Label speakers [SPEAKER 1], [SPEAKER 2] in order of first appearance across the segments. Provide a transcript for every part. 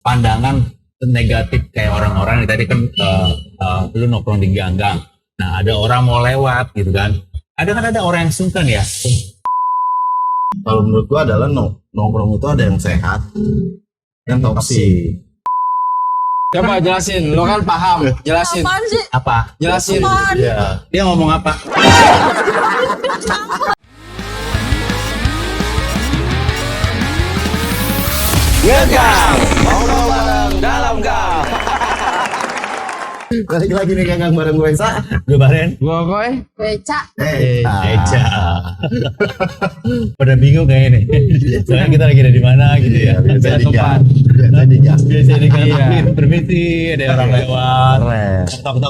[SPEAKER 1] pandangan negatif kayak orang-orang yang tadi kan lu nongkrong di ganggang. Nah ada orang mau lewat gitu kan. Ada orang yang sungkan ya.
[SPEAKER 2] Kalau menurut gua adalah nongkrong itu ada yang sehat, yang toksik.
[SPEAKER 3] Coba jelasin, lo kan paham. Jelasin.
[SPEAKER 4] Apaan sih?
[SPEAKER 1] Apa?
[SPEAKER 3] Jelasin.
[SPEAKER 4] Apaan?
[SPEAKER 2] Iya.
[SPEAKER 1] Dia ngomong apa?
[SPEAKER 3] Ngegang, mau bareng dalam gang.
[SPEAKER 2] Balik lagi nih ganggang bareng gue Sa.
[SPEAKER 1] Gue Baren.
[SPEAKER 3] Gua Koy.
[SPEAKER 4] Beca.
[SPEAKER 1] Eca. Pada bingung kayaknya nih. Soalnya kita lagi ada di mana gitu ya.
[SPEAKER 2] Biasa di
[SPEAKER 3] tempat.
[SPEAKER 1] Biasa di
[SPEAKER 3] Iya.
[SPEAKER 1] kantin, permisi, ada orang lewat.
[SPEAKER 2] Keren.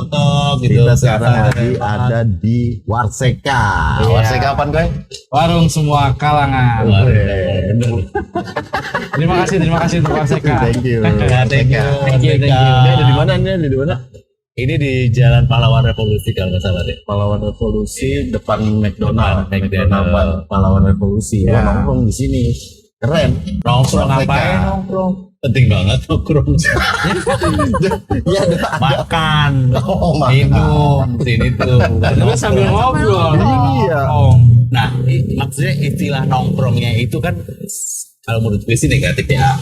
[SPEAKER 1] Tok gitu.
[SPEAKER 2] Kita sekarang lagi ada di Warseka.
[SPEAKER 3] Iya.
[SPEAKER 2] Warseka apaan gue?
[SPEAKER 3] Warung semua kalangan. Terima kasih untuk Warseka.
[SPEAKER 2] Thank you.
[SPEAKER 1] Thank you.
[SPEAKER 3] Thank you.
[SPEAKER 2] Ini ada di mana? Ini ada di mana?
[SPEAKER 1] Ini di Jalan Pahlawan Revolusi kalau nggak salah deh.
[SPEAKER 2] Pahlawan Revolusi depan McDonald.
[SPEAKER 1] McDonald.
[SPEAKER 2] Pahlawan Revolusi.
[SPEAKER 3] Ya.
[SPEAKER 2] Gua nongkrong di sini. Keren.
[SPEAKER 1] Nongkrong
[SPEAKER 2] Warseka.
[SPEAKER 1] ngapain nongkrong? Penting banget nongkrong.
[SPEAKER 2] Iya ada.
[SPEAKER 1] Makan,
[SPEAKER 2] Oh, makan.
[SPEAKER 1] minum, sini tuh.
[SPEAKER 3] Terus sambil ngobrol.
[SPEAKER 2] Iya.
[SPEAKER 1] Nah, maksudnya istilah nongkrongnya itu kan kalau menurut gue sih negatif ya.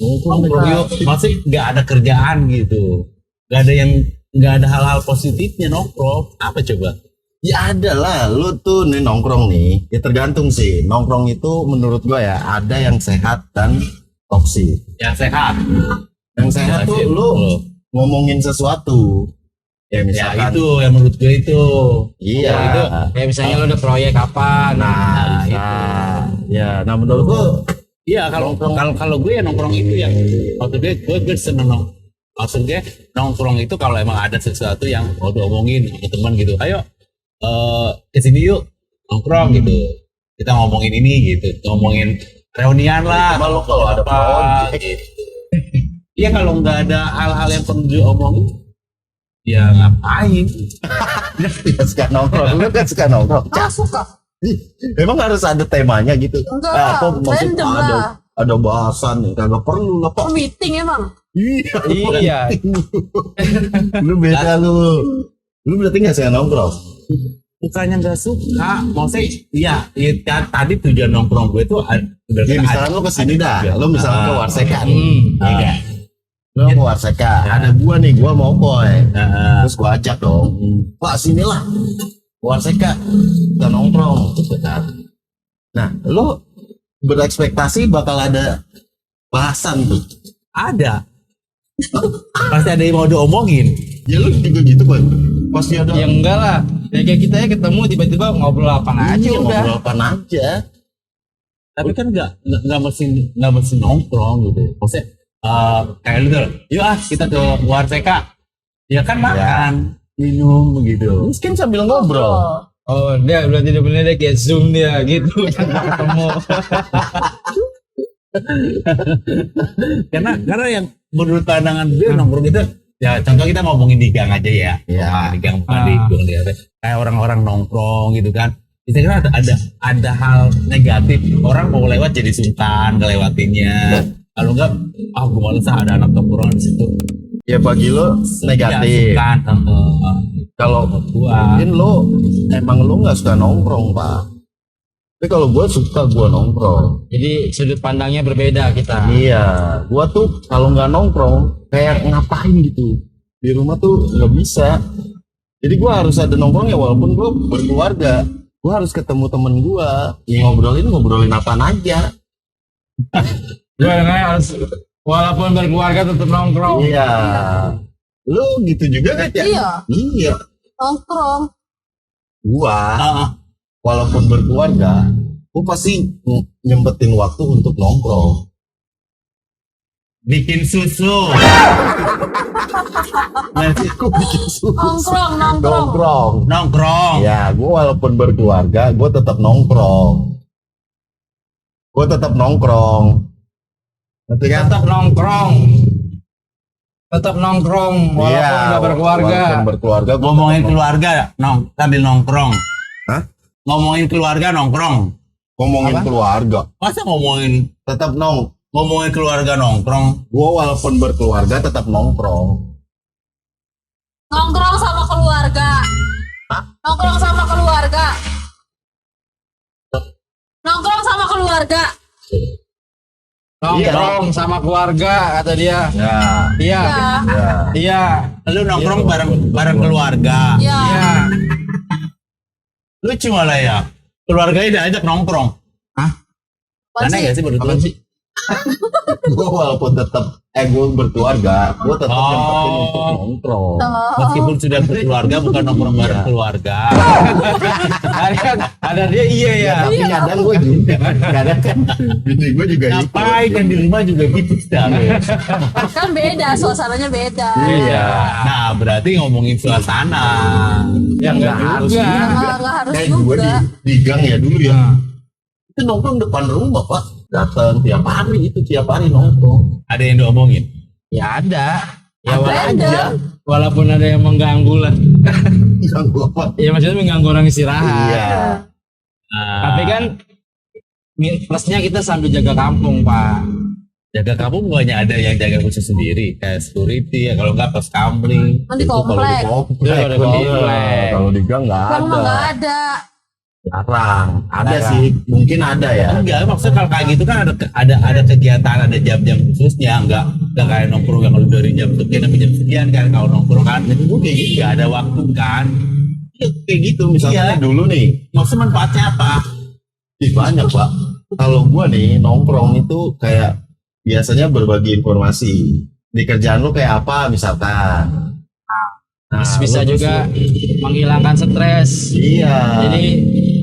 [SPEAKER 1] Nongkrong yuk, maksudnya nggak ada kerjaan gitu, nggak ada hal-hal positifnya nongkrong. Apa coba?
[SPEAKER 2] Ya ada lah, lu tuh nih nongkrong nih, ya tergantung sih. Nongkrong itu menurut gua ya ada yang sehat dan toksik.
[SPEAKER 1] Yang sehat.
[SPEAKER 2] Yang sehat tuh
[SPEAKER 1] Jelasin.
[SPEAKER 2] lu ngomongin sesuatu. Ya
[SPEAKER 1] Ya
[SPEAKER 2] misalkan.
[SPEAKER 1] itu yang menurut gue itu.
[SPEAKER 2] Iya.
[SPEAKER 1] Kalau itu,
[SPEAKER 3] Kayak misalnya lo ada proyek apa?
[SPEAKER 2] Nah,
[SPEAKER 1] itu.
[SPEAKER 2] ya, nah menurut gua
[SPEAKER 1] Iya kalau gue ya nongkrong itu yang maksud gue seneng maksud gue nongkrong itu kalau emang ada sesuatu yang mau diomongin sama teman gitu, ayo kesini yuk nongkrong gitu, kita ngomongin ini gitu, ngomongin reunian lah.
[SPEAKER 2] cuma lu kalau ada proyek
[SPEAKER 1] gitu. Iya kalau nggak ada hal-hal yang perlu diomongin ya ngapain?
[SPEAKER 2] ya suka nongkrong, lu kan suka nongkrong.
[SPEAKER 4] Ah, suka.
[SPEAKER 2] Ih, emang harus ada temanya gitu.
[SPEAKER 4] Enggak,
[SPEAKER 2] Apa maksud
[SPEAKER 4] random
[SPEAKER 2] ada
[SPEAKER 4] lah.
[SPEAKER 2] ada bahasan nih, kagak perlu lah Pak.
[SPEAKER 4] Meeting emang.
[SPEAKER 2] Iya.
[SPEAKER 3] Iya.
[SPEAKER 2] Lu beda lu. Lu berarti nggak suka nongkrong?
[SPEAKER 1] Bukannya nggak suka, maksudnya tadi tujuan nongkrong gue tuh
[SPEAKER 2] Ya misalnya lu kesini dah, lu misalnya ke Warseka nih.
[SPEAKER 1] Iya.
[SPEAKER 2] Lu ke Warseka, ada gua nih, gua mau boy.
[SPEAKER 1] Nah,
[SPEAKER 2] Terus gua ajak dong. Pak sinilah. Warseka, kita nongkrong. Nah, lu berekspektasi bakal ada bahasan tuh.
[SPEAKER 1] ada. Pasti ada yang mau diomongin.
[SPEAKER 2] Ya lu juga gitu boy. Pasti ada.
[SPEAKER 3] Ya enggak lah. Ya kayak kita ya ketemu tiba-tiba ngobrol apa aja
[SPEAKER 2] Iya,
[SPEAKER 3] udah.
[SPEAKER 2] ngobrol apaan aja.
[SPEAKER 1] Tapi kan nggak mesti nongkrong gitu. Maksudnya kayak lu tuh, yuk kita ke Warseka. Ya kan makan, minum gitu.
[SPEAKER 2] Mungkin sambil ngobrol.
[SPEAKER 3] Oh, dia berarti dia bener dia kayak Zoom dia gitu. Ketemu.
[SPEAKER 1] Karena yang menurut pandangan gue nongkrong itu ya contoh kita ngomongin di gang aja ya.
[SPEAKER 2] Iya.
[SPEAKER 1] Di gang bukan di gang di apa. Kayak orang-orang nongkrong gitu kan. Kita kira ada hal negatif. Orang mau lewat jadi sungkan ngelewatinnya. Kalau enggak, gue males ada anak tongkrongan di situ.
[SPEAKER 2] Ya bagi lo negatif.
[SPEAKER 1] Ya, sungkan.
[SPEAKER 2] Kalau
[SPEAKER 1] gua
[SPEAKER 2] mungkin lo emang lo nggak suka nongkrong Pak. Tapi kalau gua suka gua nongkrong.
[SPEAKER 3] Jadi sudut pandangnya berbeda kita.
[SPEAKER 2] Iya, gua tuh kalau nggak nongkrong kayak ngapain gitu. Di rumah tuh nggak bisa. Jadi gua harus ada nongkrong ya walaupun gua berkeluarga. Gua harus ketemu temen gua. Ya ngobrolin apaan aja.
[SPEAKER 3] Gue harus walaupun berkeluarga tetap nongkrong.
[SPEAKER 2] Iya. Lu gitu juga kan ya?
[SPEAKER 4] Iya.
[SPEAKER 2] Iya.
[SPEAKER 4] Nongkrong.
[SPEAKER 2] Gua walaupun berkeluarga, gua pasti nyempetin waktu untuk nongkrong.
[SPEAKER 1] bikin susu.
[SPEAKER 2] Nanti gua bikin susu.
[SPEAKER 4] Nongkrong.
[SPEAKER 1] Nongkrong.
[SPEAKER 2] Ya, gue walaupun berkeluarga, gue tetap nongkrong. Nanti kan?
[SPEAKER 3] Tetap nongkrong walaupun
[SPEAKER 2] Iya,
[SPEAKER 3] nggak berkeluarga.
[SPEAKER 2] Walaupun berkeluarga, gua
[SPEAKER 1] Ngomongin
[SPEAKER 2] tetap
[SPEAKER 1] keluarga, sambil nongkrong.
[SPEAKER 2] Hah?
[SPEAKER 1] Ngomongin keluarga nongkrong.
[SPEAKER 2] ngomongin
[SPEAKER 3] Apa?
[SPEAKER 2] keluarga.
[SPEAKER 1] Masa ngomongin
[SPEAKER 2] Tetap
[SPEAKER 1] ngomongin keluarga nongkrong.
[SPEAKER 2] Gue walaupun berkeluarga tetap nongkrong.
[SPEAKER 4] Nongkrong sama keluarga. Nongkrong sama keluarga. Nongkrong sama keluarga.
[SPEAKER 3] Nongkrong sama keluarga kata dia.
[SPEAKER 2] Ya.
[SPEAKER 3] Iya.
[SPEAKER 4] Ya.
[SPEAKER 3] Iya.
[SPEAKER 1] Lu nongkrong bareng keluarga.
[SPEAKER 4] Ya.
[SPEAKER 3] Iya.
[SPEAKER 1] Lucu malah ya. Keluarganya diajak nongkrong.
[SPEAKER 4] Apa
[SPEAKER 1] Aneh
[SPEAKER 4] sih?
[SPEAKER 1] gak sih menurut
[SPEAKER 3] Apaan
[SPEAKER 1] lu?
[SPEAKER 3] sih?
[SPEAKER 2] Gue walaupun tetap gue berkeluarga, gue tetap nyempetin untuk nongkrong.
[SPEAKER 1] Meskipun sudah berkeluarga bukan nongkrong bareng keluarga.
[SPEAKER 3] Ada dia iya ya.
[SPEAKER 2] Tapi kadang gue juga, kadang kan bini gue juga
[SPEAKER 1] Ngapain kan di rumah juga gitu sekali.
[SPEAKER 4] Kan beda, suasananya beda.
[SPEAKER 2] Iya.
[SPEAKER 1] Nah berarti ngomongin suasana.
[SPEAKER 3] Ya enggak
[SPEAKER 2] harus
[SPEAKER 3] juga.
[SPEAKER 4] Nggak harus
[SPEAKER 2] Kayak gue
[SPEAKER 4] juga.
[SPEAKER 2] di gang ya dulu ya. Itu nongkrong depan rumah pak. Datang tiap hari nongkrong.
[SPEAKER 1] Ada yang diomongin.
[SPEAKER 3] Ya ada. Ya
[SPEAKER 4] Ada.
[SPEAKER 3] walaupun ada yang mengganggu lah.
[SPEAKER 2] Ganggu apa?
[SPEAKER 3] Ya maksudnya mengganggu orang istirahat.
[SPEAKER 2] Iya.
[SPEAKER 1] Nah,
[SPEAKER 3] Tapi kan plusnya kita sambil jaga kampung, Pak.
[SPEAKER 1] jaga kamu bukannya ada yang jaga khusus sendiri kayak security ya kalau nggak pas kamling.
[SPEAKER 4] Kan di
[SPEAKER 2] Itu kalau
[SPEAKER 4] komplek.
[SPEAKER 2] di komplek.
[SPEAKER 3] Itu kalau di komplek.
[SPEAKER 2] Kalau di gang nggak
[SPEAKER 4] Kan mah
[SPEAKER 2] ada.
[SPEAKER 4] nggak ada.
[SPEAKER 2] Jarang. Ada
[SPEAKER 3] Jarang.
[SPEAKER 2] sih. Mungkin ada ya.
[SPEAKER 1] Enggak, maksudnya kalau kayak gitu kan ada kegiatan, ada jam-jam khususnya, enggak kayak nongkrong yang lu dari jam sekian sampai jam sekian kan kalau nongkrong kan itu kayak gitu, enggak ada waktu kan.
[SPEAKER 2] Ya, kayak gitu misalnya
[SPEAKER 1] Iya.
[SPEAKER 2] dulu nih.
[SPEAKER 1] Maksudnya manfaatnya apa?
[SPEAKER 2] Ih, banyak pak. Kalau gua nih nongkrong itu kayak biasanya berbagi informasi. Di kerjaan lu kayak apa misalkan. Nah,
[SPEAKER 3] Terus bisa
[SPEAKER 2] lu
[SPEAKER 3] juga
[SPEAKER 2] tuh-
[SPEAKER 3] menghilangkan stres.
[SPEAKER 2] Iya.
[SPEAKER 3] Jadi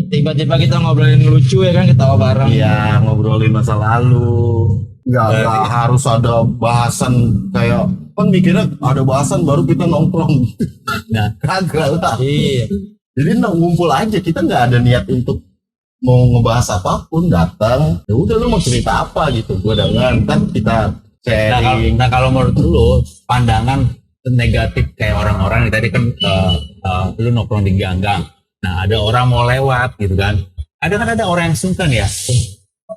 [SPEAKER 3] tiba-tiba kita ngobrolin lucu ya kan, ketawa bareng.
[SPEAKER 2] Iya, ngobrolin masa lalu. Nggak harus ada bahasan kayak kan mikirnya ada bahasan baru kita nongkrong.
[SPEAKER 1] Nah,
[SPEAKER 2] Kagak lah.
[SPEAKER 3] Iya.
[SPEAKER 2] Jadi ngumpul aja, kita nggak ada niat untuk mau ngebahas apapun, datang. Ya udah lu mau cerita apa gitu, gua denger, ntar kita sharing.
[SPEAKER 1] kalau menurut lu pandangan negatif kayak orang-orang yang tadi kan lu nongkrong di gang-gang. Nah, ada orang mau lewat gitu kan. Ada orang yang sungkan ya.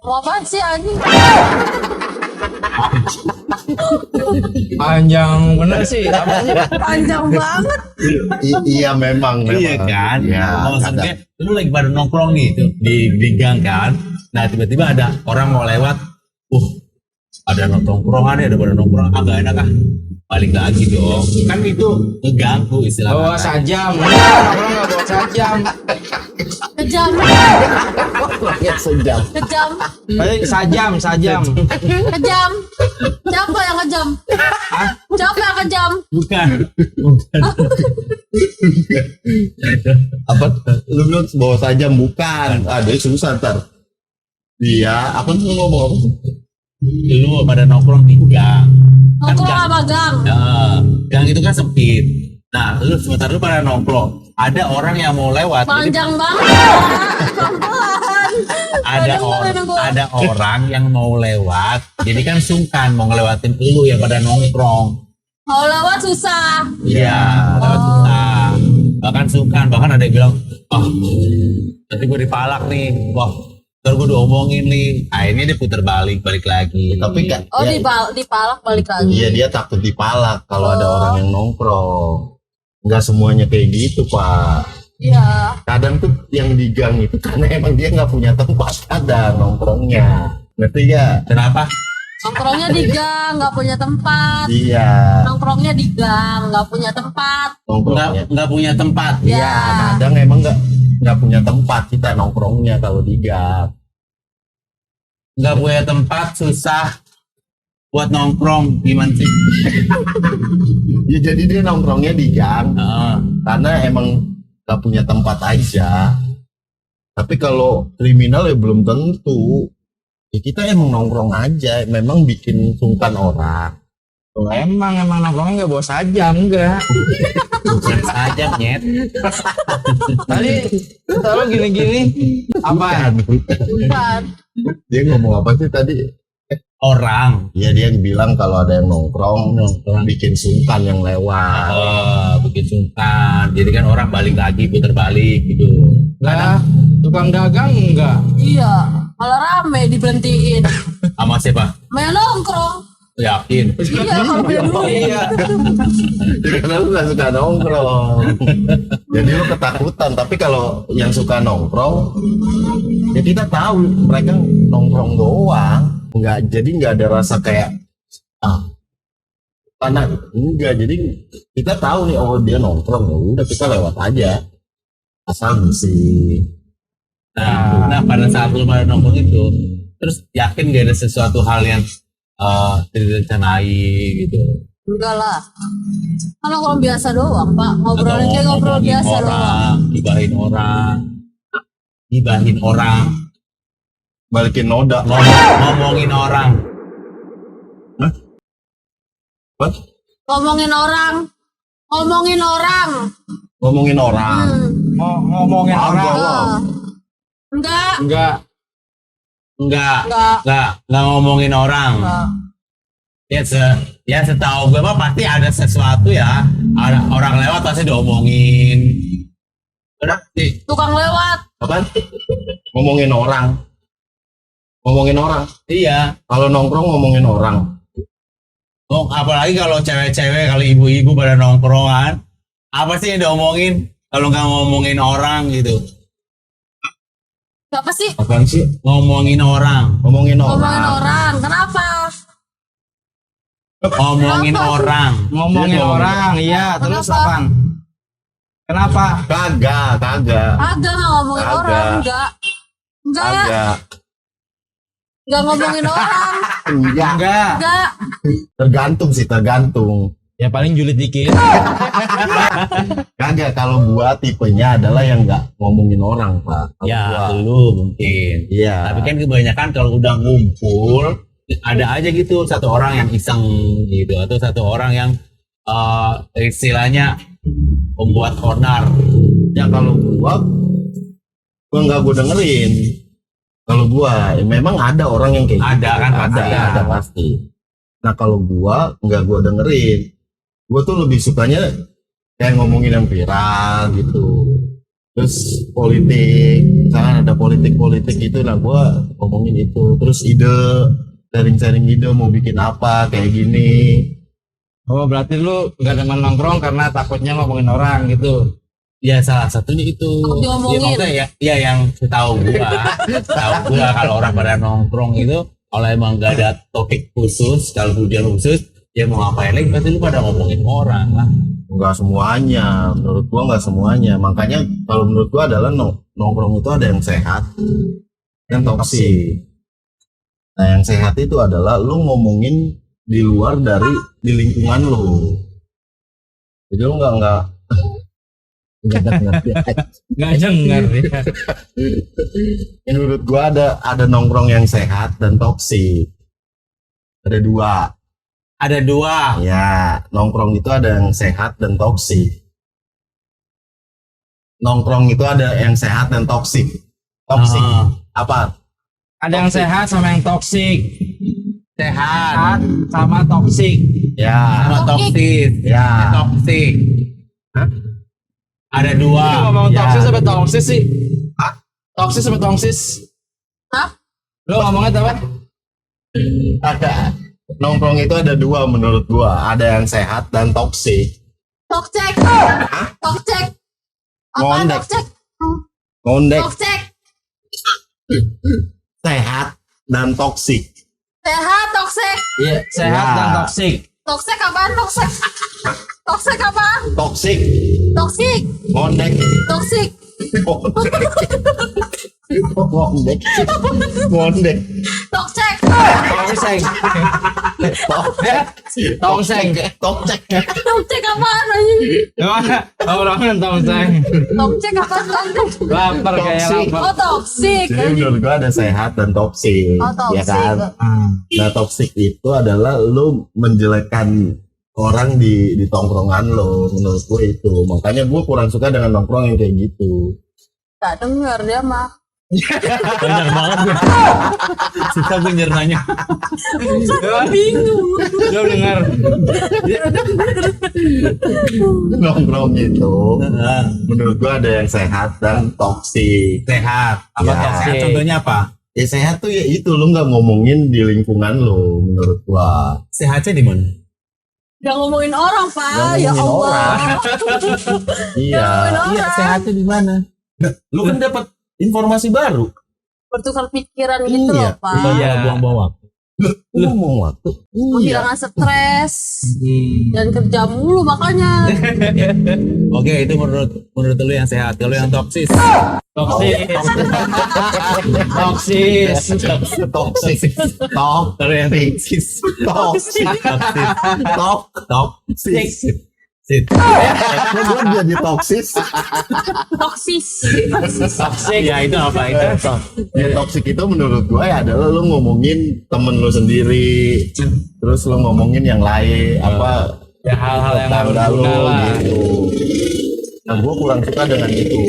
[SPEAKER 4] Mau apaan sih anjing?
[SPEAKER 3] Panjang bener sih. Apa sih?
[SPEAKER 4] Panjang banget.
[SPEAKER 2] Iya memang.
[SPEAKER 1] Iya kan?
[SPEAKER 2] Iya.
[SPEAKER 1] Maksudnya lu lagi pada nongkrong nih tuh, di gang kan. Nah, tiba-tiba ada orang mau lewat. Ada nongkrongan ya, ada pada nongkrong. Agak enak ah. Balik lagi dong. Kan itu ngeganggu istilahnya.
[SPEAKER 3] Bawa sajam. Nongkrong nggak bawa sajam.
[SPEAKER 4] Kejam.
[SPEAKER 2] Ya sejam.
[SPEAKER 4] Kejam.
[SPEAKER 3] Balik sajam.
[SPEAKER 4] Kejam. Siapa yang kejam? Siapa yang kejam?
[SPEAKER 1] Bukan.
[SPEAKER 2] Apa? Lu bilang bawa saja bukan. Ada susah ntar. Iya. Apa lu ngomong apa?
[SPEAKER 1] Lu pada nongkrong di gang. Kan
[SPEAKER 4] Nongkrong
[SPEAKER 1] gang.
[SPEAKER 4] sama gang.
[SPEAKER 1] Gang itu kan sempit. Nah, sementara lu pada nongkrong. Ada orang yang mau lewat. jadi
[SPEAKER 4] Panjang banget. Pelan-pelan.
[SPEAKER 1] ada orang yang mau lewat. Jadi kan sungkan mau ngelewatin lu yang pada nongkrong.
[SPEAKER 4] Mau lewat susah.
[SPEAKER 1] Iya, lewat susah. Bahkan sungkan, bahkan ada yang bilang, nanti gue dipalak nih. Wah, ntar gue diomongin nih. Akhirnya dia putar balik lagi.
[SPEAKER 2] Tapi kan.
[SPEAKER 4] Oh,
[SPEAKER 2] ya,
[SPEAKER 4] dipalak balik lagi.
[SPEAKER 2] iya dia takut dipalak kalau ada orang yang nongkrong. Nggak semuanya kayak gitu pak.
[SPEAKER 4] Iya.
[SPEAKER 2] Kadang tuh yang di gang itu karena emang dia nggak punya tempat ada nongkrongnya. Ngerti ya?
[SPEAKER 1] Kenapa?
[SPEAKER 4] Nongkrongnya di gang, nggak punya tempat.
[SPEAKER 2] Iya.
[SPEAKER 4] Nongkrongnya di gang, nggak punya tempat.
[SPEAKER 2] Nongkrongnya.
[SPEAKER 1] Nggak punya tempat.
[SPEAKER 4] Ya.
[SPEAKER 2] Iya. Kadang emang nggak punya tempat kita nongkrongnya kalau di gang.
[SPEAKER 1] Nggak punya tempat, susah buat nongkrong. Gimana sih?
[SPEAKER 2] Ya jadi dia nongkrongnya di gang karena emang nggak punya tempat aja. Tapi kalau kriminal ya belum tentu. Ya kita emang nongkrong aja, memang bikin sungkan orang.
[SPEAKER 3] Emang nongkrongnya nggak bawa sajam enggak.
[SPEAKER 1] Bukan saja, nyet.
[SPEAKER 3] Tadi kata lo gini-gini. Apa?
[SPEAKER 4] Bukan.
[SPEAKER 2] Dia ngomong apa sih tadi?
[SPEAKER 1] Orang.
[SPEAKER 2] Ya dia bilang kalau ada yang nongkrong bikin sungkan yang lewat.
[SPEAKER 1] Bikin sungkan. Jadi kan orang balik lagi, putar balik gitu.
[SPEAKER 3] Lah, Tukang dagang enggak?
[SPEAKER 4] Iya, malah rame diberhentiin.
[SPEAKER 1] Sama siapa?
[SPEAKER 4] Main nongkrong.
[SPEAKER 1] Yakin?
[SPEAKER 4] Iya, kalau punya duit.
[SPEAKER 3] Iya.
[SPEAKER 2] Karena lu gak suka nongkrong. Jadi lu ketakutan. Tapi kalau yang suka nongkrong, ya kita tahu mereka nongkrong doang. Jadi nggak ada rasa kayak panas. Enggak. Jadi kita tahu nih, oh dia nongkrong, ya udah kita lewat aja. Asal sih.
[SPEAKER 1] Nah, pada saat lu pada nongkrong itu, terus yakin gak ada sesuatu hal yang direncanai gitu?
[SPEAKER 4] Enggak lah. Kan nongkrong biasa doang, Pak. Ngobrolin kayak ngobrol
[SPEAKER 1] ngomongin
[SPEAKER 4] biasa doang.
[SPEAKER 1] orang, gibahin orang,
[SPEAKER 2] Balikin noda.
[SPEAKER 1] ngomongin orang.
[SPEAKER 2] What?
[SPEAKER 4] Ngomongin orang. Ngomongin orang.
[SPEAKER 2] Ngomongin orang.
[SPEAKER 3] Ngomongin
[SPEAKER 2] Agak
[SPEAKER 3] orang.
[SPEAKER 2] lah.
[SPEAKER 4] Enggak.
[SPEAKER 3] Enggak.
[SPEAKER 1] Enggak ngomongin orang.
[SPEAKER 4] Enggak.
[SPEAKER 1] Ya setahu gue mah pasti ada sesuatu ya. Ada orang lewat pasti diomongin. Udah sih.
[SPEAKER 4] Tukang lewat.
[SPEAKER 2] Apaan? Ngomongin orang. Ngomongin orang.
[SPEAKER 1] Iya.
[SPEAKER 2] Kalau nongkrong ngomongin orang.
[SPEAKER 1] Oh, apalagi kalau cewek-cewek, kalau ibu-ibu pada nongkrongan, apa sih yang diomongin? Kalau nggak ngomongin orang gitu.
[SPEAKER 4] Siapa sih?
[SPEAKER 2] Apaan sih?
[SPEAKER 1] Ngomongin orang.
[SPEAKER 2] Ngomongin
[SPEAKER 4] Ngomongin
[SPEAKER 2] orang.
[SPEAKER 4] orang. Kenapa?
[SPEAKER 1] Ngomongin
[SPEAKER 4] Kenapa?
[SPEAKER 3] Ngomongin
[SPEAKER 2] Dia ngomongin
[SPEAKER 3] orang, iya. Terus
[SPEAKER 4] Kenapa?
[SPEAKER 3] apaan? Kenapa?
[SPEAKER 2] Kagak.
[SPEAKER 4] Agak nggak ngomongin
[SPEAKER 2] Agak.
[SPEAKER 4] orang. Enggak. Enggak.
[SPEAKER 2] Kagak.
[SPEAKER 4] Enggak ngomongin orang.
[SPEAKER 2] Enggak.
[SPEAKER 3] Enggak.
[SPEAKER 4] Enggak.
[SPEAKER 2] Tergantung sih, tergantung.
[SPEAKER 3] Ya paling julid dikit.
[SPEAKER 2] Kagak, kalau gua tipenya adalah yang nggak ngomongin orang, Pak. Kalau
[SPEAKER 1] Ya,
[SPEAKER 2] gua.
[SPEAKER 1] lu mungkin.
[SPEAKER 2] Iya.
[SPEAKER 1] Tapi kan kebanyakan kalau udah ngumpul, ada aja gitu satu orang yang iseng gitu, atau satu orang yang istilahnya membuat onar.
[SPEAKER 2] Ya kalau gua nggak gua dengerin. Kalau gua, ya memang ada orang yang kayak
[SPEAKER 1] Ada
[SPEAKER 2] gitu.
[SPEAKER 1] kan, pasti
[SPEAKER 2] ada pasti. Nah kalau gua nggak gua dengerin. Gua tuh lebih sukanya kayak ngomongin yang viral gitu. Terus politik, misalkan ada politik itu, nah gua ngomongin itu. Terus sharing ide mau bikin apa kayak gini.
[SPEAKER 3] Oh berarti lu nggak demen nongkrong karena takutnya ngomongin orang gitu.
[SPEAKER 1] Ya salah satunya itu.
[SPEAKER 4] Diomongin.
[SPEAKER 1] Ya, maksudnya ya yang setahu gua kalau orang pada nongkrong itu kalau emang nggak ada topik khusus, kalau tujuan khusus, ya mau ngapain lagi pasti lu pada ngomongin orang lah.
[SPEAKER 2] Enggak semuanya, menurut gua enggak semuanya. Makanya kalau menurut gua adalah nongkrong itu ada yang sehat, yang toksik. Nah, yang sehat itu adalah lu ngomongin di luar dari di lingkungan lu. Jadi lu enggak ngerti.
[SPEAKER 3] Nggak dengar ya.
[SPEAKER 2] Menurut gua ada nongkrong yang sehat dan toksik. Ada dua.
[SPEAKER 1] Ada dua.
[SPEAKER 2] Ya, nongkrong itu ada yang sehat dan toksik. Nongkrong itu ada yang sehat dan toksik. Toksik apa?
[SPEAKER 3] Ada yang sehat sama yang toksik.
[SPEAKER 1] Sehat
[SPEAKER 3] Sehat sama toksik.
[SPEAKER 2] Ya,
[SPEAKER 1] sama toksik.
[SPEAKER 2] ya.
[SPEAKER 1] Toksik.
[SPEAKER 2] Hah?
[SPEAKER 1] Ada dua.
[SPEAKER 3] Lu ngomong
[SPEAKER 2] Ya.
[SPEAKER 3] toksis sama toksis sih?
[SPEAKER 2] Hah?
[SPEAKER 3] Toksis sama toksis?
[SPEAKER 4] Hah?
[SPEAKER 3] Lu ngomongnya apa?
[SPEAKER 2] Ada. Nongkrong itu ada dua menurut gua. Ada yang sehat dan toksik.
[SPEAKER 4] Tokcek.
[SPEAKER 2] Hah?
[SPEAKER 4] Tokcek. Apa
[SPEAKER 2] Ngondek.
[SPEAKER 4] tokcek?
[SPEAKER 2] Ngondek,
[SPEAKER 4] Tokcek.
[SPEAKER 2] sehat dan toksik.
[SPEAKER 4] Sehat, toksek.
[SPEAKER 3] Iya, sehat
[SPEAKER 2] Ya.
[SPEAKER 3] dan toksik.
[SPEAKER 4] Toksek apaan toksek? Toksek apaan?
[SPEAKER 2] Toksik,
[SPEAKER 4] Toksik.
[SPEAKER 2] ngondek,
[SPEAKER 4] Toksik.
[SPEAKER 2] ngondek, ngondek.
[SPEAKER 4] Toksek.
[SPEAKER 3] Tongseng. Tongseng.
[SPEAKER 2] Toksik.
[SPEAKER 4] Toksek apaan anjing?
[SPEAKER 3] Gimana? Orang tongseng.
[SPEAKER 4] Toksek apaan toksek?
[SPEAKER 3] Lapar kayak
[SPEAKER 2] Toksik.
[SPEAKER 3] lapar.
[SPEAKER 4] Oh, toksik.
[SPEAKER 2] Jadi menurut gua ada sehat dan toksik.
[SPEAKER 4] Oh,
[SPEAKER 2] Ya
[SPEAKER 4] toksik.
[SPEAKER 2] kan? Nah, toksik itu adalah lu menjelekkan orang di tongkrongan lo, menurut gue itu. Makanya gue kurang suka dengan nongkrong yang kayak gitu.
[SPEAKER 4] Tak dengar dia mah.
[SPEAKER 1] Bener banget gue. Susah gue nyernanya.
[SPEAKER 3] Bingung. Lu dengar.
[SPEAKER 2] Nongkrong itu
[SPEAKER 1] Heeh.
[SPEAKER 2] menurut gua ada yang sehat dan toksik.
[SPEAKER 1] Sehat. Apa
[SPEAKER 2] Ya.
[SPEAKER 1] tuh? Sehat contohnya apa?
[SPEAKER 2] Ya sehat tuh ya itu lu nggak ngomongin di lingkungan lu menurut gua.
[SPEAKER 1] Sehatnya di mana?
[SPEAKER 4] Gak ngomongin orang, Pak.
[SPEAKER 2] Gak
[SPEAKER 4] Ya
[SPEAKER 2] ngomongin
[SPEAKER 4] Allah.
[SPEAKER 2] Iya.
[SPEAKER 4] Ngomongin
[SPEAKER 1] Iya,
[SPEAKER 4] orang.
[SPEAKER 1] sehatnya di mana?
[SPEAKER 2] Lu kan dapat informasi baru.
[SPEAKER 4] Bertukar pikiran gitu
[SPEAKER 2] Iya.
[SPEAKER 4] loh, Pak.
[SPEAKER 1] Iya, buang-buang waktu.
[SPEAKER 2] Lu ngomong waktu. Iya.
[SPEAKER 4] Menghilangkan stres. Dan kerja mulu makanya.
[SPEAKER 1] Oke, itu menurut lu yang sehat. Kalau yang toksis,
[SPEAKER 3] Toksis. Toksis.
[SPEAKER 2] Toksik.
[SPEAKER 1] kalau yang toksis,
[SPEAKER 2] Toksik.
[SPEAKER 1] toksis, sit.
[SPEAKER 2] Lu gua jadi toksis.
[SPEAKER 4] Toksis.
[SPEAKER 3] Toksik.
[SPEAKER 1] Ya itu apa itu?
[SPEAKER 2] Ya toksik itu menurut gua ya adalah lu ngomongin temen lu sendiri, terus lu ngomongin yang lain apa
[SPEAKER 3] Ya hal-hal yang nggak
[SPEAKER 2] tetangga lu
[SPEAKER 3] berguna lah.
[SPEAKER 2] gitu. Nah gua kurang suka dengan itu.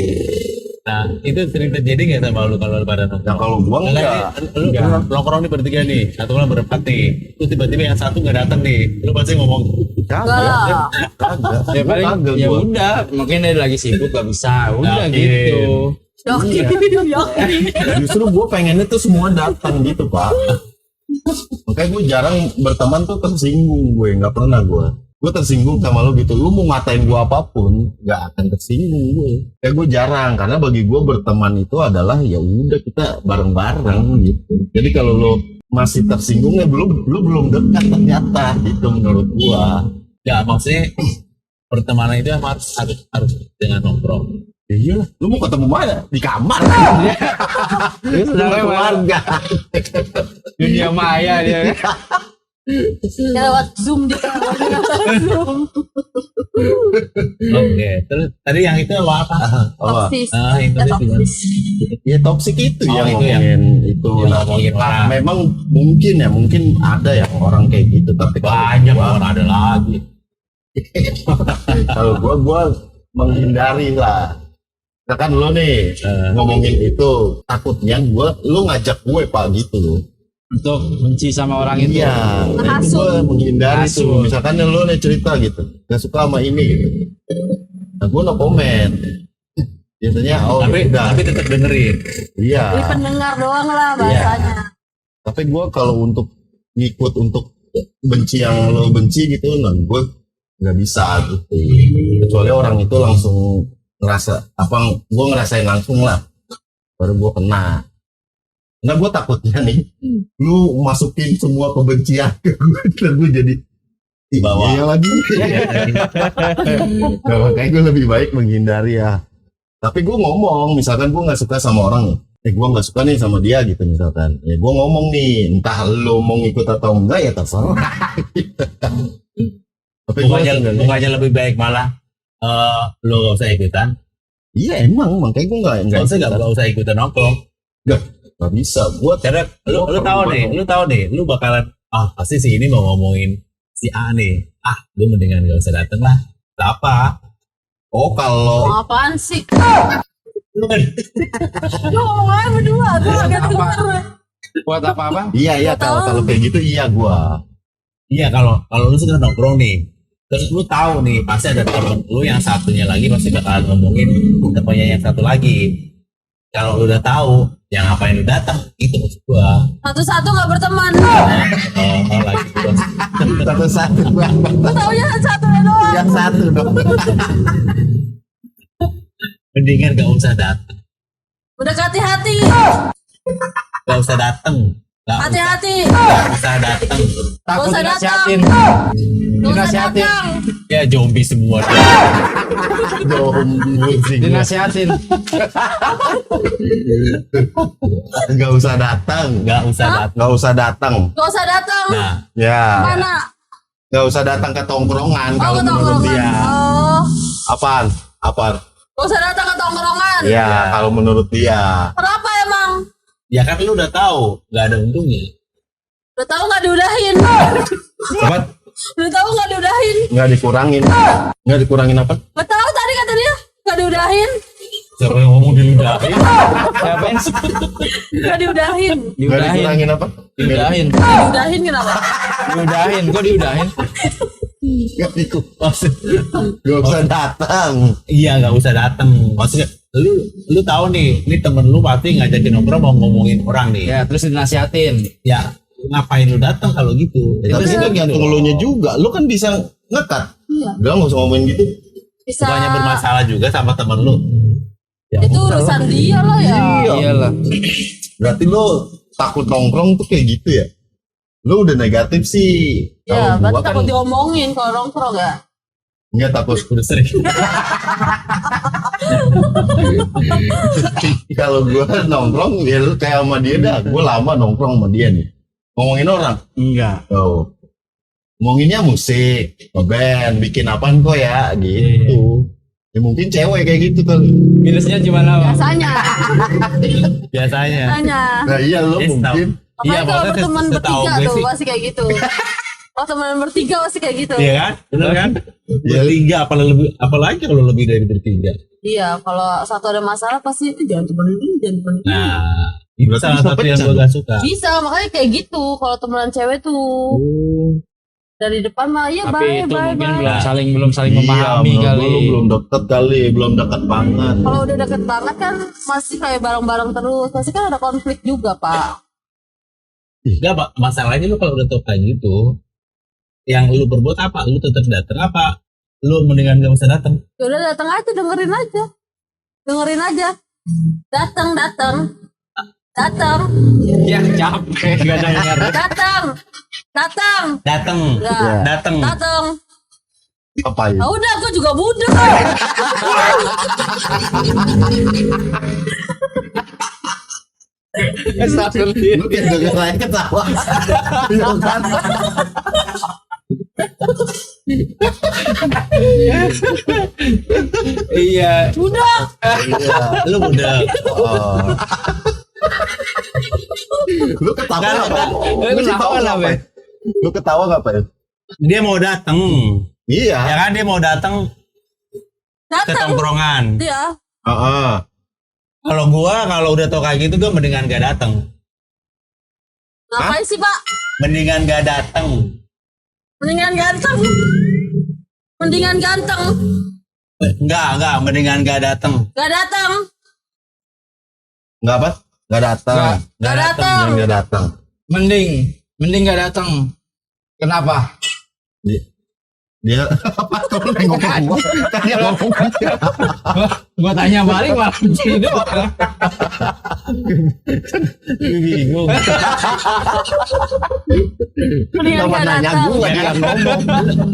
[SPEAKER 1] Nah, itu sering terjadi nggak sama lu kalau pada
[SPEAKER 2] Nah
[SPEAKER 1] nongkrong?
[SPEAKER 2] kalau gua enggak.
[SPEAKER 1] Lu nongkrong nih bertiga nih, atau lah berempat nih. Terus tiba-tiba yang satu nggak datang nih. Lu pasti ngomong,
[SPEAKER 2] Kagak. Kagak.
[SPEAKER 3] Ya
[SPEAKER 2] Gua
[SPEAKER 3] paling
[SPEAKER 2] kagak
[SPEAKER 3] ya
[SPEAKER 2] gua.
[SPEAKER 3] udah, mungkin dia lagi sibuk gak bisa. Udah
[SPEAKER 1] Yakin.
[SPEAKER 3] gitu.
[SPEAKER 4] Yakin.
[SPEAKER 2] Justru gue pengennya tuh semua datang gitu pak. Makanya gue jarang berteman tuh tersinggung, gue nggak pernah gue tersinggung sama lo gitu. Lu mau ngatain gue apapun nggak akan tersinggung gue. Kayak gue jarang karena bagi gue berteman itu adalah ya udah kita bareng-bareng gitu. Jadi kalau lo masih tersinggung ya belum dekat ternyata gitu menurut gue.
[SPEAKER 1] ya maksudnya pertemanan itu harus dengan nongkrong.
[SPEAKER 2] Ya iyalah, lu mau ketemu mana? Di kamar.
[SPEAKER 3] Dia
[SPEAKER 2] Sama
[SPEAKER 3] sedang lewat
[SPEAKER 2] keluarga.
[SPEAKER 3] dunia maya dia.
[SPEAKER 4] Ya lewat Zoom dia. Zoom.
[SPEAKER 1] Oke, terus tadi yang itu apa?
[SPEAKER 2] Apa?
[SPEAKER 4] Toksis.
[SPEAKER 1] Itu
[SPEAKER 4] Ya,
[SPEAKER 1] tadi gimana?
[SPEAKER 4] toksis.
[SPEAKER 2] Ya toksik itu
[SPEAKER 1] Oh,
[SPEAKER 2] yang
[SPEAKER 1] itu yang-
[SPEAKER 2] ngomongin itu.
[SPEAKER 1] yang
[SPEAKER 2] Nah,
[SPEAKER 1] ngomongin orang.
[SPEAKER 2] memang mungkin ada yang orang kayak gitu, tapi
[SPEAKER 1] Banyak orang ada lagi.
[SPEAKER 2] kalau gua menghindari lah. Misalkan lo nih ngomongin itu, takutnya lu ngajak gue pak gitu.
[SPEAKER 3] Untuk benci sama orang itu.
[SPEAKER 2] Iya, nah, itu
[SPEAKER 4] Ngasut.
[SPEAKER 2] gue menghindari
[SPEAKER 3] Ngasut.
[SPEAKER 2] tuh. Misalkan lo nih cerita gitu, gak suka sama ini gitu. Nah gue no komen. Biasanya
[SPEAKER 1] Tapi tetap dengerin.
[SPEAKER 2] iya.
[SPEAKER 4] Ini pendengar doang lah bahasanya.
[SPEAKER 2] Tapi gue kalau untuk ngikut untuk benci yang lo benci gitu, nah gue nggak bisa gitu. Kecuali orang itu langsung ngerasa apa, gue ngerasain langsung lah, baru gue kena. Nah gue takutnya nih, lu masukin semua kebencian ke gue, dan gue jadi
[SPEAKER 1] Dibawa.
[SPEAKER 2] iya lagi. Nah, makanya gue lebih baik menghindari ya. Tapi gue ngomong, misalkan gue nggak suka sama orang nih, gue nggak suka nih sama dia gitu misalkan, ya gue ngomong nih, entah lo mau ngikut atau enggak ya terserah. Tapi
[SPEAKER 1] Bukannya lebih baik malah lo gak usah ikutan.
[SPEAKER 2] iya emang makanya gue nggak
[SPEAKER 1] Gak usah ikutan nongkrong.
[SPEAKER 2] nggak bisa. Gue
[SPEAKER 1] Karena lu tahu nih, lu bakalan pasti si ini mau ngomongin si A nih. Gue mendingan gak usah dateng lah. Apa?
[SPEAKER 2] oh kalau
[SPEAKER 4] Mau apaan sih?
[SPEAKER 1] Lu kan
[SPEAKER 4] Lu ngomong aja berdua. Gue agak denger.
[SPEAKER 3] Buat apa-apa?
[SPEAKER 2] iya kalau kayak gitu iya gue.
[SPEAKER 1] iya kalau lu sudah nongkrong nih. Terus lu tahu nih pasti ada temen lu yang satunya lagi pasti bakalan ngomongin temennya yang satu lagi. Kalau lu udah tahu yang ngapain lu datang, itu maksud gua.
[SPEAKER 4] Satu-satu gak berteman.
[SPEAKER 1] Lagi gua.
[SPEAKER 2] Satu-satu
[SPEAKER 4] Gue taunya satu doang.
[SPEAKER 2] yang satu dong.
[SPEAKER 1] Mendingan gak usah datang.
[SPEAKER 4] Udah hati-hati.
[SPEAKER 1] Gak usah datang.
[SPEAKER 4] Hati-hati.
[SPEAKER 1] Gak usah datang.
[SPEAKER 3] Takut
[SPEAKER 4] usah
[SPEAKER 3] dinasihatin.
[SPEAKER 4] Gak usah
[SPEAKER 3] Dinasihatin.
[SPEAKER 4] datang.
[SPEAKER 1] Ya zombie semua.
[SPEAKER 3] Dinasihatin.
[SPEAKER 2] Nggak usah datang.
[SPEAKER 1] Gak usah datang.
[SPEAKER 2] Nggak usah datang.
[SPEAKER 4] Gak usah datang.
[SPEAKER 1] Nah,
[SPEAKER 2] Ya.
[SPEAKER 4] Mana?
[SPEAKER 2] Nggak usah datang ke tongkrongan
[SPEAKER 4] Oh,
[SPEAKER 2] kalau
[SPEAKER 4] ke
[SPEAKER 2] menurut
[SPEAKER 4] tongkrongan.
[SPEAKER 2] dia.
[SPEAKER 4] Oh.
[SPEAKER 2] Apaan?
[SPEAKER 4] Gak usah datang ke tongkrongan.
[SPEAKER 2] Ya kalau menurut dia.
[SPEAKER 4] Kenapa emang?
[SPEAKER 1] ya kan lu udah tahu, gak ada untungnya.
[SPEAKER 4] Udah tahu gak diudahin?
[SPEAKER 2] Sobat
[SPEAKER 4] Udah tahu gak diudahin?
[SPEAKER 2] nggak dikurangin. Nggak dikurangin apa?
[SPEAKER 4] Gak tahu tadi kata dia gak diudahin.
[SPEAKER 1] Siapa yang ngomong diludahin?
[SPEAKER 3] Siapain?
[SPEAKER 4] Gak diudahin.
[SPEAKER 2] Nggak
[SPEAKER 3] Diudahin.
[SPEAKER 2] dikurangin apa?
[SPEAKER 3] Diudahin.
[SPEAKER 4] Diudahin kenapa?
[SPEAKER 3] Diudahin. Kok diudahin?
[SPEAKER 1] Maksud,
[SPEAKER 2] Gak usah datang.
[SPEAKER 1] iya nggak usah datang. Maksudnya lu tahu nih, ini temen lu pasti ngajakin nongkrong mau ngomongin orang nih.
[SPEAKER 3] Ya terus dinasihatin.
[SPEAKER 1] Ya ngapain lu datang kalau gitu?
[SPEAKER 2] Tapi
[SPEAKER 1] Itu
[SPEAKER 2] kan gantung lu nya juga. Lu kan bisa ngekat.
[SPEAKER 4] Iya.
[SPEAKER 2] Udah nggak usah ngomongin gitu.
[SPEAKER 4] Bisa.
[SPEAKER 1] bukannya bermasalah juga sama temen lu. Ya,
[SPEAKER 4] Itu urusan dia lah ya.
[SPEAKER 3] Iyalah.
[SPEAKER 2] Berarti lu takut nongkrong tuh kayak gitu ya? Lu udah negatif sih.
[SPEAKER 4] Ya,
[SPEAKER 2] Kalau
[SPEAKER 4] berarti
[SPEAKER 2] gua kan
[SPEAKER 4] takut diomongin kalau nongkrong ya.
[SPEAKER 2] nggak takut.
[SPEAKER 1] udah sering.
[SPEAKER 2] Kalau gua nongkrong ya lu kayak sama dia dah. Gua lama nongkrong sama dia nih. Ngomongin orang.
[SPEAKER 3] Enggak.
[SPEAKER 2] Oh. Ngomonginnya musik, band, bikin apaan kok ya gitu. Ya mungkin cewek kayak gitu kali.
[SPEAKER 3] Minusnya gimana, Bang?
[SPEAKER 4] Biasanya.
[SPEAKER 1] Biasanya.
[SPEAKER 4] Biasanya.
[SPEAKER 2] Nah iya lu
[SPEAKER 1] Yes,
[SPEAKER 2] mungkin.
[SPEAKER 4] Apalagi kalau
[SPEAKER 1] maksudnya
[SPEAKER 4] berteman
[SPEAKER 1] setahu
[SPEAKER 4] bertiga
[SPEAKER 1] gue
[SPEAKER 4] tuh
[SPEAKER 1] sih.
[SPEAKER 4] pasti kayak gitu. Kalau teman bertiga pasti kayak gitu.
[SPEAKER 1] Iya kan? Bener kan?
[SPEAKER 2] Iya.
[SPEAKER 1] Bertiga apalagi kalau lebih dari bertiga.
[SPEAKER 4] Iya, kalau satu ada masalah pasti jangan temenin ini, jangan temenin ini.
[SPEAKER 1] Nah, itu
[SPEAKER 2] Berarti
[SPEAKER 1] salah
[SPEAKER 2] bisa
[SPEAKER 1] satu yang
[SPEAKER 2] pecah.
[SPEAKER 1] gue gak suka.
[SPEAKER 4] Bisa, makanya kayak gitu. Kalau temenan cewek tuh dari depan mah iya
[SPEAKER 3] Tapi
[SPEAKER 4] bye
[SPEAKER 3] itu
[SPEAKER 4] bye
[SPEAKER 3] mungkin
[SPEAKER 4] bye.
[SPEAKER 3] belum saling memahami
[SPEAKER 2] Iya,
[SPEAKER 3] kali.
[SPEAKER 2] lu belum deket kali, belum dekat banget.
[SPEAKER 4] Kalau udah deket banget kan masih kayak bareng-bareng terus. Pasti kan ada konflik juga, Pak.
[SPEAKER 1] Enggak, Pak. Masalahnya lu kalau udah tau kayak gitu, yang lu berbuat apa? Lu tetap datang apa? Lu mendingan gak usah datang.
[SPEAKER 4] Ya udah datang aja, dengerin aja. Dengerin aja. Datang.
[SPEAKER 3] Ya capek enggak dengar.
[SPEAKER 4] Datang.
[SPEAKER 1] Datang.
[SPEAKER 4] Ya.
[SPEAKER 1] Datang.
[SPEAKER 4] Datang.
[SPEAKER 2] Apain?
[SPEAKER 4] Ah udah, aku juga budak.
[SPEAKER 2] Lu kayak denger aja ketawa. Iya kan?
[SPEAKER 3] Iya.
[SPEAKER 4] Budak.
[SPEAKER 2] Iya.
[SPEAKER 1] Lu udah.
[SPEAKER 2] Oh. Lu ketawa
[SPEAKER 1] Enggak,
[SPEAKER 2] apa?
[SPEAKER 3] Lu ketawa apa?
[SPEAKER 2] Lu ketawa nggak Pak?
[SPEAKER 1] Dia mau datang.
[SPEAKER 2] Iya.
[SPEAKER 1] Ya kan dia mau datang ke
[SPEAKER 4] Datang.
[SPEAKER 1] tongkrongan.
[SPEAKER 4] Iya.
[SPEAKER 2] Heeh.
[SPEAKER 1] Kalau udah tau kayak gitu gue mendingan gak datang.
[SPEAKER 4] Ngapain sih, Pak?
[SPEAKER 1] Mendingan gak datang.
[SPEAKER 4] Mendingan ganteng. Mendingan ganteng.
[SPEAKER 1] Enggak, mendingan gak datang.
[SPEAKER 4] Gak datang.
[SPEAKER 2] Nggak apa? Nggak datang.
[SPEAKER 4] Gak datang.
[SPEAKER 2] Nggak datang.
[SPEAKER 3] Mending nggak datang. Kenapa?
[SPEAKER 2] Dia apa tuh nengok gua? Kan dia ngomong
[SPEAKER 3] Gua tanya balik malah begini doang.
[SPEAKER 1] Bingung.
[SPEAKER 4] Mendingan
[SPEAKER 2] sama
[SPEAKER 4] gak
[SPEAKER 2] nanya
[SPEAKER 4] datang.
[SPEAKER 2] gua dia yang ngomong.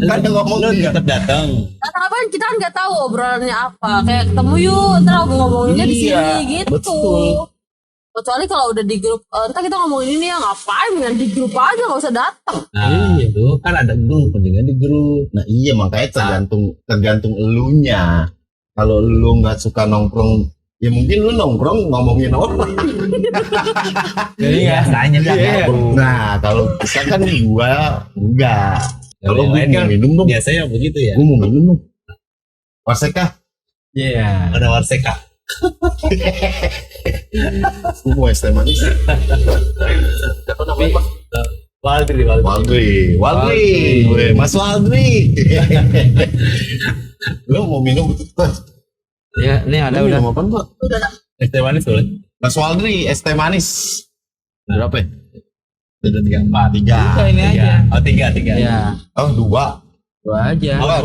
[SPEAKER 2] Kan dia ngomong
[SPEAKER 1] Lu
[SPEAKER 2] dia.
[SPEAKER 1] tetap datang.
[SPEAKER 4] Datang apa? Kita kan nggak tahu obrolannya apa. Kayak ketemu yuk, ntar ngomonginnya di
[SPEAKER 2] Iya,
[SPEAKER 4] sini gitu.
[SPEAKER 2] betul.
[SPEAKER 4] Kecuali kalau udah di grup, entar kita ngomongin ini ya ngapain? Dengan di grup aja nggak usah datang.
[SPEAKER 1] Nah, itu kan ada grup, mendingan di grup.
[SPEAKER 2] Nah iya makanya tergantung elunya. Kalau lu nggak suka nongkrong, ya mungkin lu nongkrong ngomongin orang.
[SPEAKER 3] Jadi ya.
[SPEAKER 1] Biasanya kan
[SPEAKER 3] Iya.
[SPEAKER 1] gitu.
[SPEAKER 2] Nah kalau bisa kan gua enggak. Kalau
[SPEAKER 1] Yang
[SPEAKER 2] gua
[SPEAKER 1] lain
[SPEAKER 2] mau
[SPEAKER 1] kan
[SPEAKER 2] minum dong,
[SPEAKER 1] biasanya begitu ya.
[SPEAKER 2] gua mau minum dong. Warseka,
[SPEAKER 3] Iya.
[SPEAKER 1] Ada warseka.
[SPEAKER 2] gua mau es teh manis. Siapa namanya Pak?
[SPEAKER 1] Waldri.
[SPEAKER 2] Waldri, gue Mas Waldri. Lu mau minum?
[SPEAKER 3] Ya, ini ada
[SPEAKER 2] Lu
[SPEAKER 3] udah.
[SPEAKER 2] minum apaan Pak?
[SPEAKER 1] Es teh manis boleh.
[SPEAKER 2] Mas Waldri, es teh manis. Berapa ya?
[SPEAKER 1] Udah 34.
[SPEAKER 2] Tiga.
[SPEAKER 3] Udah, ini aja.
[SPEAKER 1] Oh, tiga.
[SPEAKER 3] Ya,
[SPEAKER 2] Oh dua.
[SPEAKER 3] dua aja.
[SPEAKER 1] Oh,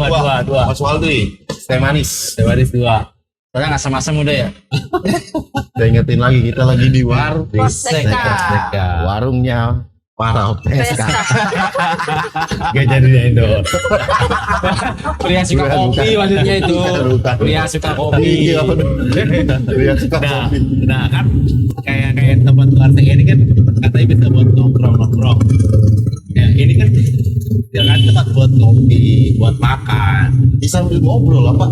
[SPEAKER 1] dua.
[SPEAKER 2] Mas Waldri, es teh manis.
[SPEAKER 1] Es teh manis 2.
[SPEAKER 3] Soalnya asam-asam udah ya.
[SPEAKER 2] Udah ingetin lagi kita lagi di warung.
[SPEAKER 4] Warseka.
[SPEAKER 2] Warungnya para
[SPEAKER 4] Pesta.
[SPEAKER 1] Gak jadi di endorse.
[SPEAKER 3] Pria suka
[SPEAKER 2] Bukan,
[SPEAKER 3] kopi
[SPEAKER 2] bukan.
[SPEAKER 3] maksudnya itu.
[SPEAKER 2] Bukan.
[SPEAKER 3] Pria suka kopi.
[SPEAKER 2] Iya, dia suka
[SPEAKER 1] Nah,
[SPEAKER 2] kopi.
[SPEAKER 1] nah kan kayak tempat warseka ini kan katanya bisa buat nongkrong. Ya, ini kan ya kan tempat buat ngopi, buat makan.
[SPEAKER 2] Di sambil ngobrol apa?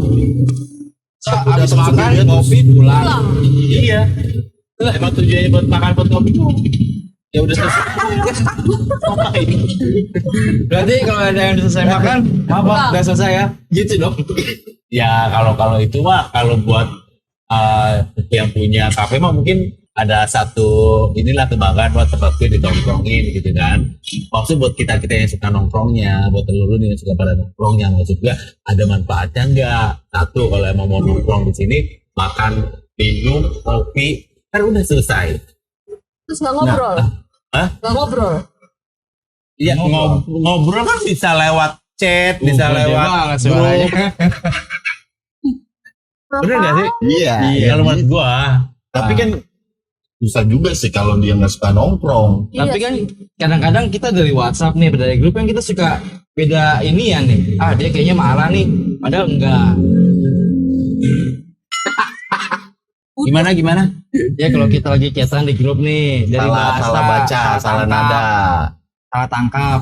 [SPEAKER 3] Habis makan, kopi, pulang.
[SPEAKER 4] Pulang.
[SPEAKER 1] Iya. Emang tujuannya buat makan, buat ngopi tuh. Ya udah selesai. Ngapain?
[SPEAKER 3] Berarti kalau ada yang udah selesai makan, maaf Pak, udah selesai ya. Gitu dong.
[SPEAKER 1] Ya kalau itu mah kalau buat yang punya kafe mah mungkin ada satu inilah kebanggaan buat tempat gue ditongkrongin gitu kan. Maksud buat kita yang suka nongkrongnya, buat lu nih yang suka pada nongkrongnya, maksud gue ada manfaatnya enggak? Satu, kalau emang mau nongkrong di sini, makan, minum, kopi, kan udah selesai.
[SPEAKER 4] Terus nggak ngobrol?
[SPEAKER 1] Hah?
[SPEAKER 4] Nggak ngobrol?
[SPEAKER 1] Iya, ngobrol kan bisa lewat chat, bisa lewat
[SPEAKER 3] suaranya.
[SPEAKER 1] Bener nggak sih?
[SPEAKER 2] Iya.
[SPEAKER 1] Kalau menurut gua.
[SPEAKER 2] Tapi kan susah juga sih kalau dia nggak suka nongkrong.
[SPEAKER 3] Tapi
[SPEAKER 4] Iya
[SPEAKER 3] kan
[SPEAKER 4] sih.
[SPEAKER 3] kadang-kadang kita dari WhatsApp nih, dari grup kan kita suka beda ini ya nih. Ah, dia kayaknya marah nih, padahal enggak.
[SPEAKER 1] Gimana?
[SPEAKER 3] Ya kalau kita lagi chatan di grup nih, dari bahasa,
[SPEAKER 2] Salah baca, salah
[SPEAKER 3] tangkap,
[SPEAKER 2] nada,
[SPEAKER 3] salah tangkap.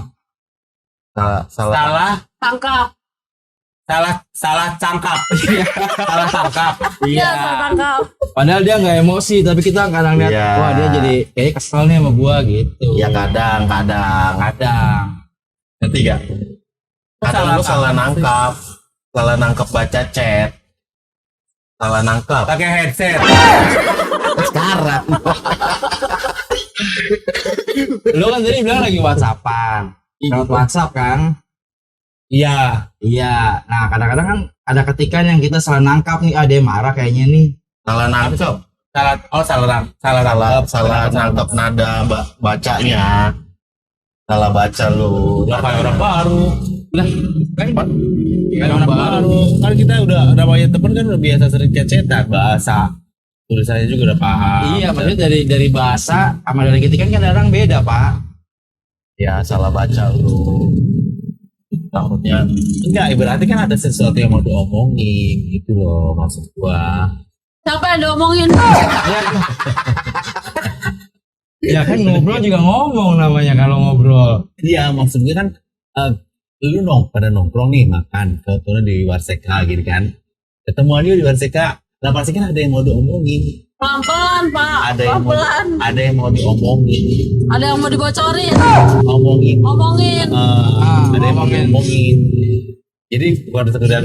[SPEAKER 2] salah.
[SPEAKER 4] Tangkap.
[SPEAKER 1] Salah cangkap. Salah tangkap.
[SPEAKER 4] Iya, tangkap.
[SPEAKER 3] Padahal dia nggak emosi, tapi kita kadang lihat,
[SPEAKER 2] Iya.
[SPEAKER 3] wah dia jadi kayaknya kesel nih sama gua gitu.
[SPEAKER 2] Ya kadang.
[SPEAKER 3] Kadang.
[SPEAKER 2] Ketiga. Kadang lu salah nangkap. Salah nangkap baca chat. Salah nangkap.
[SPEAKER 1] Pakai headset.
[SPEAKER 2] Sekarang.
[SPEAKER 3] Lu kan tadi bilang lagi WhatsAppan. Lewat WhatsApp kan?
[SPEAKER 1] Iya.
[SPEAKER 3] Iya. Nah kadang-kadang kan ada ketikan yang kita salah nangkap nih, dia marah kayaknya nih.
[SPEAKER 2] Salah nangkap. Salah nangkap nada bacanya. Salah baca lu.
[SPEAKER 1] Udah kayak orang baru.
[SPEAKER 3] Lah, kan
[SPEAKER 1] Kayak orang baru. Kan kita udah banyak temen kan udah biasa sering chat-chatan, bahasa tulisannya juga udah paham.
[SPEAKER 3] Iya, maksudnya dari bahasa sama dari ketikan kan kadang beda, Pak.
[SPEAKER 2] Ya salah baca lu. Takutnya
[SPEAKER 1] Enggak, berarti kan ada sesuatu yang mau diomongin gitu loh maksud gua.
[SPEAKER 4] Siapa yang diomongin?
[SPEAKER 3] Ya kan ngobrol juga ngomong namanya kalau ngobrol.
[SPEAKER 1] Iya, maksud gue kan lu pada nongkrong nih makan, contohnya di Warseka gitu kan. Ketemuan dia di Warseka, lah pasti kan ada yang mau diomongin.
[SPEAKER 4] Pelan-pelan, Pak.
[SPEAKER 1] Ada yang mau
[SPEAKER 4] Pelan-pelan.
[SPEAKER 1] ada yang mau diomongin.
[SPEAKER 4] Ada yang mau dibocorin.
[SPEAKER 1] Ngomongin.
[SPEAKER 4] Ngomongin.
[SPEAKER 1] Ada yang mau diomongin. Jadi bukan sekedar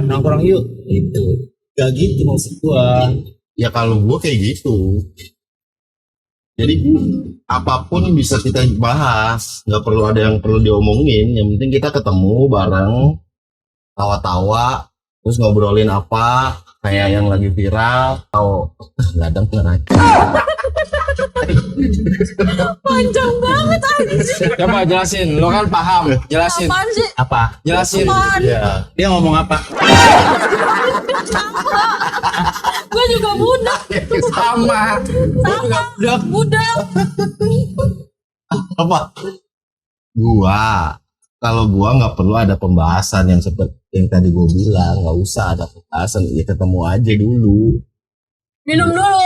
[SPEAKER 1] nongkrong yuk gitu. Gak gitu maksud gua.
[SPEAKER 2] ya kalau gua kayak gitu. Jadi apapun bisa kita bahas, nggak perlu ada yang perlu diomongin. Yang penting kita ketemu bareng, tawa-tawa, terus ngobrolin apa, kayak yang lagi viral. Atau gadang aja.
[SPEAKER 4] Panjang banget anjing.
[SPEAKER 3] Coba jelasin, lo kan paham. Jelasin.
[SPEAKER 4] Apaan sih?
[SPEAKER 1] Apa?
[SPEAKER 3] Jelasin.
[SPEAKER 4] Apaan?
[SPEAKER 2] Ya,
[SPEAKER 1] Dia ngomong apa?
[SPEAKER 4] Gue juga budak.
[SPEAKER 3] Sama.
[SPEAKER 4] Sama. Budak.
[SPEAKER 2] apa? Kalau gua nggak perlu ada pembahasan yang seperti yang tadi gua bilang, nggak usah ada pembahasan. Ya ketemu aja dulu.
[SPEAKER 4] Minum dulu.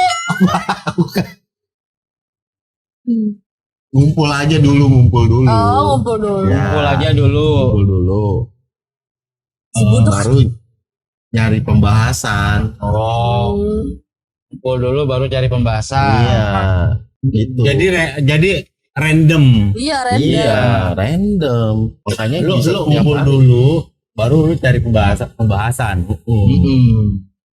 [SPEAKER 2] Ngumpul aja dulu, ngumpul dulu.
[SPEAKER 4] Oh, ngumpul dulu.
[SPEAKER 2] Ya,
[SPEAKER 3] Ngumpul aja dulu.
[SPEAKER 2] ngumpul dulu.
[SPEAKER 4] Si budak.
[SPEAKER 2] Baru nyari pembahasan.
[SPEAKER 3] Oh, ngumpul dulu baru cari pembahasan.
[SPEAKER 2] Iya, gitu.
[SPEAKER 1] Jadi random.
[SPEAKER 4] Iya, random.
[SPEAKER 2] Iya, random. Makanya
[SPEAKER 1] Lu
[SPEAKER 2] bisa tiap
[SPEAKER 1] ngumpul
[SPEAKER 2] hari.
[SPEAKER 1] dulu, baru lu cari pembahasan.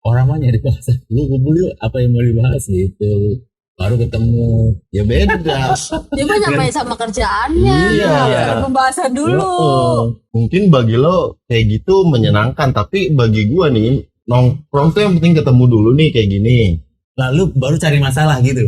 [SPEAKER 1] Orang mah nyari pembahasan. Lu ngumpul yuk, apa yang mau dibahas gitu. Baru ketemu.
[SPEAKER 2] Ya beda.
[SPEAKER 4] Dia mah nyampe sama kerjaannya.
[SPEAKER 2] Iya.
[SPEAKER 4] Bukan pembahasan dulu.
[SPEAKER 2] Mungkin bagi lo kayak gitu menyenangkan, tapi bagi gua nih nongkrong tuh yang penting ketemu dulu nih kayak gini.
[SPEAKER 1] Lalu baru cari masalah gitu.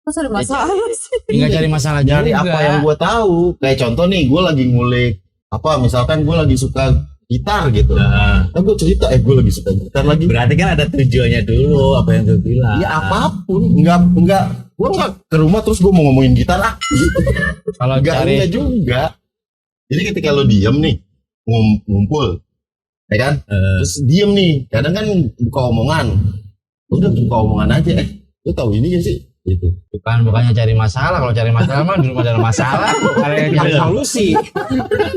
[SPEAKER 4] Masa ada masalah sih?
[SPEAKER 3] Enggak cari masalah juga.
[SPEAKER 2] Nyari apa yang gua tahu. Kayak contoh nih, gua lagi ngulik apa, misalkan gua lagi suka gitar gitu.
[SPEAKER 1] Nah,
[SPEAKER 2] Gue cerita, gue lagi suka gitar lagi.
[SPEAKER 1] berarti kan ada tujuannya dulu apa yang gue bilang.
[SPEAKER 2] Ya apapun, enggak, gue enggak ke rumah terus gue mau ngomongin gitar gitu.
[SPEAKER 3] Kalau
[SPEAKER 2] Enggak juga. Jadi ketika lo diem nih, ngumpul, ya kan? Terus diem nih, kadang kan buka omongan. Udah buka omongan aja, lo tahu ini gak sih? Gitu.
[SPEAKER 3] bukannya cari masalah. Kalau cari masalah mah di rumah ada masalah. Kalau cari solusi,